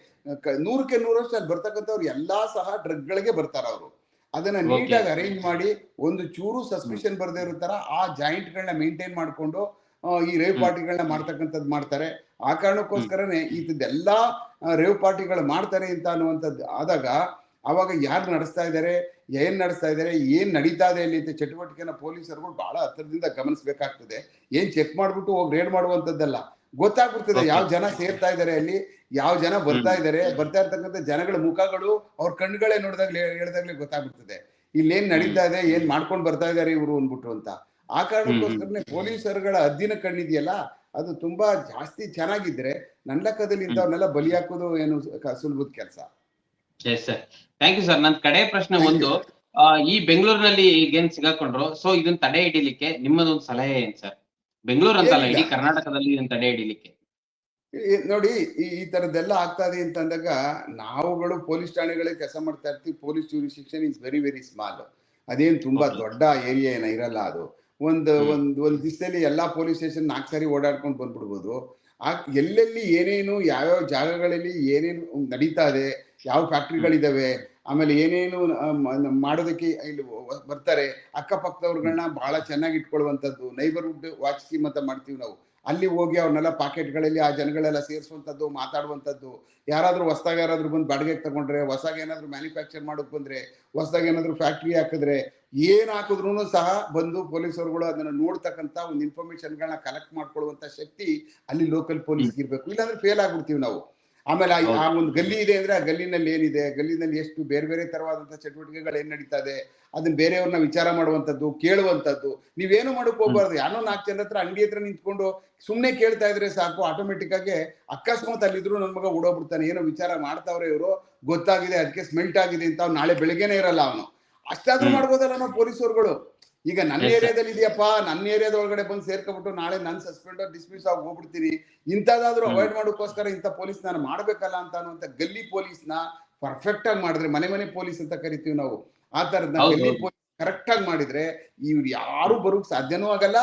100ಕ್ಕೆ 100% ಅಲ್ಲಿ ಬರ್ತಕ್ಕಂಥವ್ರು ಎಲ್ಲಾ ಸಹ ಡ್ರಗ್ಗಳಿಗೆ ಬರ್ತಾರ. ಅವರು ಅದನ್ನ ನೀಟಾಗಿ ಅರೇಂಜ್ ಮಾಡಿ ಒಂದು ಚೂರು ಸಸ್ಪಿಷನ್ ಬರದೇ ಇರೋ ತರ ಆ ಜಾಯಿಂಟ್ಗಳನ್ನ ಮೇಂಟೈನ್ ಮಾಡ್ಕೊಂಡು ಈ ರೇವ್ ಪಾರ್ಟಿಗಳನ್ನ ಮಾಡ್ತಕ್ಕಂಥದ್ದು ಮಾಡ್ತಾರೆ. ಆ ಕಾರಣಕ್ಕೋಸ್ಕರನೇ ಇದೆಲ್ಲಾ ರೇವ್ ಪಾರ್ಟಿಗಳು ಮಾಡ್ತಾರೆ ಅಂತ ಅನ್ನುವಂಥದ್ದು ಆದಾಗ ಅವಾಗ ಯಾರು ನಡೆಸ್ತಾ ಇದ್ದಾರೆ, ಏನ್ ನಡೆಸ್ತಾ ಇದ್ದಾರೆ, ಏನ್ ನಡೀತಾ ಇದೆ ಅಲ್ಲಿ ಅಂತ ಚಟುವಟಿಕೆನ ಪೊಲೀಸರುಗಳು ಬಹಳ ಹತ್ತಿರದಿಂದ ಗಮನಿಸಬೇಕಾಗ್ತದೆ. ಏನ್ ಚೆಕ್ ಮಾಡ್ಬಿಟ್ಟು ಹೋಗಿ ರೇಡ್ ಮಾಡುವಂಥದ್ದಲ್ಲ. ಗೊತ್ತಾಗ್ಬಿಡ್ತದೆ Okay. ಯಾವ ಜನ ಸೇರ್ತಾ ಇದಾರೆ ಅಲ್ಲಿ, ಯಾವ ಜನ ಬರ್ತಾ ಇದಾರೆ, ಬರ್ತಾ ಇರ್ತಕ್ಕಂಥ ಜನಗಳ ಮುಖಗಳು ಅವ್ರ ಕಣ್ಗಳೇ ನೋಡಿದಾಗ್ಲೇ ಹೇಳ್ದಾಗ್ಲೇ ಗೊತ್ತಾಗ್ಬಿಡ್ತದೆ ಇಲ್ಲೇನ್ ನಡೀತಾ ಇದೆ, ಏನ್ ಮಾಡ್ಕೊಂಡ್ ಬರ್ತಾ ಇದಾರೆ ಇವರು ಅಂದ್ಬಿಟ್ಟು ಅಂತ. ಆ ಕಾರಣಕ್ಕೋಸ್ಕರನೇ ಪೊಲೀಸರುಗಳ ಹದ್ದಿನ ಕಣ್ಣಿದೆಯಲ್ಲ ಅದು ತುಂಬಾ ಜಾಸ್ತಿ ಚೆನ್ನಾಗಿದ್ರೆ ನನ್ನ ಲೆಕ್ಕದಲ್ಲಿ ಇಂಥವನ್ನೆಲ್ಲ ಬಲಿ ಹಾಕೋದು ಏನು ಸುಲಭದ ಕೆಲಸ. Yes sir, thank you sir. ನನ್ ಕಡೆ ಪ್ರಶ್ನೆ Thank ಒಂದು, ಈ ಬೆಂಗಳೂರಿನಲ್ಲಿ ಈಗೇನ್ ಸಿಗಾಕೊಂಡ್ರು, ಸೊ ಇದನ್ನ ತಡೆ ಹಿಡಿಲಿಕ್ಕೆ ನಿಮ್ಮದೊಂದು ಸಲಹೆ ಏನ್ ಸರ್? ಬೆಂಗಳೂರು ಅಂತಲ್ಲ, ಏನಿಲ್ಲ. ಇಡೀ ಕರ್ನಾಟಕದಲ್ಲಿ ಇದನ್ನ ತಡೆ ಹಿಡಿಲಿಕ್ಕೆ. ನೋಡಿ ಈ ತರದ್ದೆಲ್ಲ ಆಗ್ತಾ ಇದೆ ಅಂತ ಅಂದಾಗ ನಾವುಗಳು ಪೊಲೀಸ್ ಠಾಣೆಗಳಿಗೆ ಕೆಲಸ ಮಾಡ್ತಾ ಇರ್ತೀವಿ. Police jurisdiction is very very small. ಅದೇನ್ ತುಂಬಾ Okay. ದೊಡ್ಡ ಏರಿಯಾ ಏನ ಇರಲ್ಲ ಅದು. ಒಂದ್ ದಿವಸದಲ್ಲಿ ಎಲ್ಲಾ ಪೊಲೀಸ್ ಸ್ಟೇಷನ್ 4 ಸಾರಿ ಓಡಾಡ್ಕೊಂಡು ಬಂದ್ಬಿಡ್ಬೋದು. ಎಲ್ಲೆಲ್ಲಿ ಏನೇನು ಯಾವ್ಯಾವ ಜಾಗಗಳಲ್ಲಿ ಏನೇನು ನಡೀತಾ ಇದೆ, ಯಾವ ಫ್ಯಾಕ್ಟ್ರಿಗಳಿದಾವೆ, ಆಮೇಲೆ ಏನೇನು ಮಾಡೋದಕ್ಕೆ ಇಲ್ಲಿ ಬರ್ತಾರೆ, ಅಕ್ಕಪಕ್ಕದವ್ರಗಳನ್ನ ಬಹಳ ಚೆನ್ನಾಗಿ ಇಟ್ಕೊಳ್ಳುವಂಥದ್ದು, ನೈಬರ್ಹುಡ್ ವಾಚ್ ಸ್ಕೀಮ್ ಅಂತ ಮಾಡ್ತೀವಿ ನಾವು. ಅಲ್ಲಿ ಹೋಗಿ ಅವ್ರನ್ನೆಲ್ಲ ಪಾಕೆಟ್ಗಳಲ್ಲಿ ಆ ಜನಗಳೆಲ್ಲ ಸೇರಿಸುವಂಥದ್ದು, ಮಾತಾಡುವಂಥದ್ದು. ಯಾರಾದ್ರೂ ಹೊಸದಾಗಿ ಯಾರಾದ್ರೂ ಬಂದು ಬಾಡಿಗೆಗೆ ತಗೊಂಡ್ರೆ, ಹೊಸದಾಗಿ ಏನಾದ್ರು ಮ್ಯಾನುಫ್ಯಾಕ್ಚರ್ ಮಾಡೋಕ್ ಬಂದ್ರೆ, ಹೊಸದಾಗಿ ಏನಾದ್ರು ಫ್ಯಾಕ್ಟ್ರಿ ಹಾಕಿದ್ರೆ, ಏನ್ ಹಾಕಿದ್ರು ಸಹ ಬಂದು ಪೊಲೀಸರುಗಳು ಅದನ್ನ ನೋಡ್ತಕ್ಕಂಥ ಒಂದು ಇನ್ಫಾರ್ಮೇಶನ್ಗಳನ್ನ ಕಲೆಕ್ಟ್ ಮಾಡ್ಕೊಳ್ಳುವಂತ ಶಕ್ತಿ ಅಲ್ಲಿ ಲೋಕಲ್ ಪೊಲೀಸ್ ಇರ್ಬೇಕು. ಇಲ್ಲಾಂದ್ರೆ ಫೇಲ್ ಆಗ್ಬಿಡ್ತೀವಿ ನಾವು. ಆಮೇಲೆ ಆ ಒಂದು ಗಲ್ಲಿ ಇದೆ ಅಂದ್ರೆ ಆ ಗಲ್ಲಿನಲ್ಲಿ ಏನಿದೆ, ಗಲ್ಲಿನಲ್ಲಿ ಎಷ್ಟು ಬೇರೆ ಬೇರೆ ತರವಾದಂತಹ ಚಟುವಟಿಕೆಗಳು ಏನ್ ನಡೀತಾ ಇದೆ ಅದನ್ನ ಬೇರೆಯವ್ರನ್ನ ವಿಚಾರ ಮಾಡುವಂಥದ್ದು, ಕೇಳುವಂಥದ್ದು. ನೀವೇನು ಮಾಡಕ್ ಹೋಗ್ಬಾರ್ದು. ಯಾರೋ 4 ಜನ ಹತ್ರ ಅಂಗಡಿ ಹತ್ರ ನಿಂತ್ಕೊಂಡು ಸುಮ್ನೆ ಕೇಳ್ತಾ ಇದ್ರೆ ಸಾಕು, ಆಟೋಮೆಟಿಕ್ ಆಗಿ ಅಕಸ್ಮಾತ್ ಅಲ್ಲಿದ್ರು ನನ್ ಮಗ ಓಡೋಗ್ಬಿಡ್ತಾನೆ, ಏನೋ ವಿಚಾರ ಮಾಡ್ತಾವ್ರೆ ಇವರು, ಗೊತ್ತಾಗಿದೆ ಅದಕ್ಕೆ ಸ್ಮೆಲ್ಟ್ ಆಗಿದೆ ಅಂತ ಅವ್ನು ನಾಳೆ ಬೆಳಗ್ಗೆನೇ ಇರಲ್ಲ ಅವನು. ಅಷ್ಟಾದ್ರೂ ಮಾಡ್ಬೋದಲ್ಲ ನಾವು ಪೊಲೀಸರುಗಳು. ಈಗ ನನ್ನ ಏರಿಯಾದಲ್ಲಿ ಇದೆಯಪ್ಪ, ನನ್ನ ಏರಿಯಾದ ಒಳಗಡೆ ಬಂದು ಸೇರ್ಕೊಬಿಟ್ಟು ನಾಳೆ ನಾನು ಸಸ್ಪೆಂಡ್ ಡಿಸ್ಮಿಸ್ ಆಗಿ ಹೋಗ್ಬಿಡ್ತೀನಿ, ಇಂಥದ್ದಾದ್ರೂ ಅವಾಯ್ಡ್ ಮಾಡೋಕ್ಕೋಸ್ಕರ ಇಂಥ ಪೊಲೀಸ್ ನಾನು ಮಾಡ್ಬೇಕಲ್ಲ ಅಂತ ಅನ್ನುವಂಥ ಗಲ್ಲಿ ಪೊಲೀಸ್ನ ಪರ್ಫೆಕ್ಟ್ ಆಗಿ ಮಾಡಿದ್ರೆ, ಮನೆ ಪೊಲೀಸ್ ಅಂತ ಕರಿತೀವಿ ನಾವು, ಆ ತರದ್ ಗಲ್ಲಿ ಪೊಲೀಸ್ ಕರೆಕ್ಟ್ ಆಗಿ ಮಾಡಿದ್ರೆ ಇವ್ರು ಯಾರು ಬರೋಕ್ ಸಾಧ್ಯನೂ ಆಗಲ್ಲ.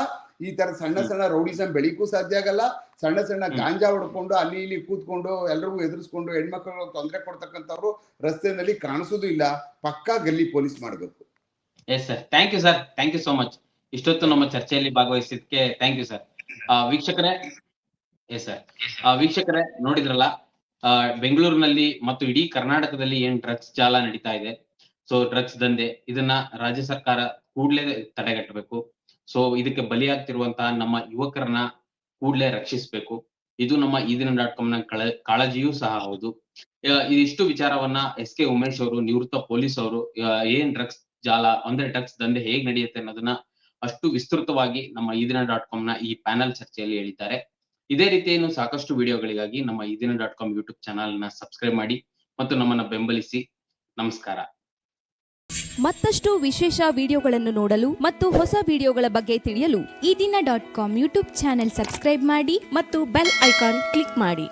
ಈ ತರ ಸಣ್ಣ ರೌಡಿಸಂ ಬೆಳಿಗೂ ಸಾಧ್ಯ ಆಗಲ್ಲ. ಸಣ್ಣ ಗಾಂಜಾ ಹೊಡ್ಕೊಂಡು ಅಲ್ಲಿ ಇಲ್ಲಿ ಕೂತ್ಕೊಂಡು ಎಲ್ರಿಗೂ ಎದುರಿಸ್ಕೊಂಡು ಹೆಣ್ಮಕ್ಳು ತೊಂದರೆ ಕೊಡ್ತಕ್ಕಂಥವ್ರು ರಸ್ತೆಯಲ್ಲಿ ಕಾಣಿಸೋದು ಇಲ್ಲ. ಪಕ್ಕಾ ಗಲ್ಲಿ ಪೊಲೀಸ್ ಮಾಡ್ಬೇಕು. Yes sir, thank you sir, thank you so much. ಇಷ್ಟೊತ್ತು ನಮ್ಮ ಚರ್ಚೆಯಲ್ಲಿ ಭಾಗವಹಿಸಿದ್ದಕ್ಕೆ ಥ್ಯಾಂಕ್ ಯು ಸರ್. ವೀಕ್ಷಕರೇ, ಎಸ್ ಸರ್, ವೀಕ್ಷಕರೇ ನೋಡಿದ್ರಲ್ಲ, ಬೆಂಗಳೂರಿನಲ್ಲಿ ಮತ್ತು ಇಡೀ ಕರ್ನಾಟಕದಲ್ಲಿ ಏನ್ ಡ್ರಗ್ಸ್ ಜಾಲ ನಡೀತಾ ಇದೆ, ಸೊ ಡ್ರಗ್ಸ್ ದಂಧೆ, ಇದನ್ನ ರಾಜ್ಯ ಸರ್ಕಾರ ಕೂಡಲೇ ತಡೆಗಟ್ಟಬೇಕು. ಸೊ ಇದಕ್ಕೆ ಬಲಿಯಾಗ್ತಿರುವಂತಹ ನಮ್ಮ ಯುವಕರನ್ನ ಕೂಡಲೇ ರಕ್ಷಿಸಬೇಕು. ಇದು ನಮ್ಮ ಈದಿನ.com ನ ಕಾಳಜಿಯೂ ಸಹ ಹೌದು. ಇದಿಷ್ಟು ವಿಚಾರವನ್ನ SK ಉಮೇಶ್ ಅವರು, ನಿವೃತ್ತ ಪೊಲೀಸ್ ಅವರು, ಏನ್ ಡ್ರಗ್ಸ್ ಜಾಲ ಅಂದ್ರೆ ಡ್ರಗ್ಸ್ ದಂಧೆ ಹೇಗ್ ನಡೆಯುತ್ತೆ ಅನ್ನೋದನ್ನ ಅಷ್ಟು ವಿಸ್ತೃತವಾಗಿ ನಮ್ಮ ಈದಿನ.com ನ ಈ ಪ್ಯಾನಲ್ ಚರ್ಚೆಯಲ್ಲಿ ಹೇಳಿದ್ದಾರೆ. ಇದೇ ರೀತಿ ಇನ್ನು ಸಾಕಷ್ಟು ವಿಡಿಯೋಗಳಿಗಾಗಿ ನಮ್ಮ ಈದಿನ.com ಯೂಟ್ಯೂಬ್ ಚಾನಲ್ ನ ಸಬ್ಸ್ಕ್ರೈಬ್ ಮಾಡಿ ಮತ್ತು ನಮ್ಮನ್ನ ಬೆಂಬಲಿಸಿ. ನಮಸ್ಕಾರ. ಮತ್ತಷ್ಟು ವಿಶೇಷ ವಿಡಿಯೋಗಳನ್ನು ನೋಡಲು ಮತ್ತು ಹೊಸ ವಿಡಿಯೋಗಳ ಬಗ್ಗೆ ತಿಳಿಯಲು ಈದಿನ.com ಯೂಟ್ಯೂಬ್ ಚಾನೆಲ್ ಸಬ್ಸ್ಕ್ರೈಬ್ ಮಾಡಿ ಮತ್ತು ಬೆಲ್ ಐಕಾನ್ ಕ್ಲಿಕ್ ಮಾಡಿ.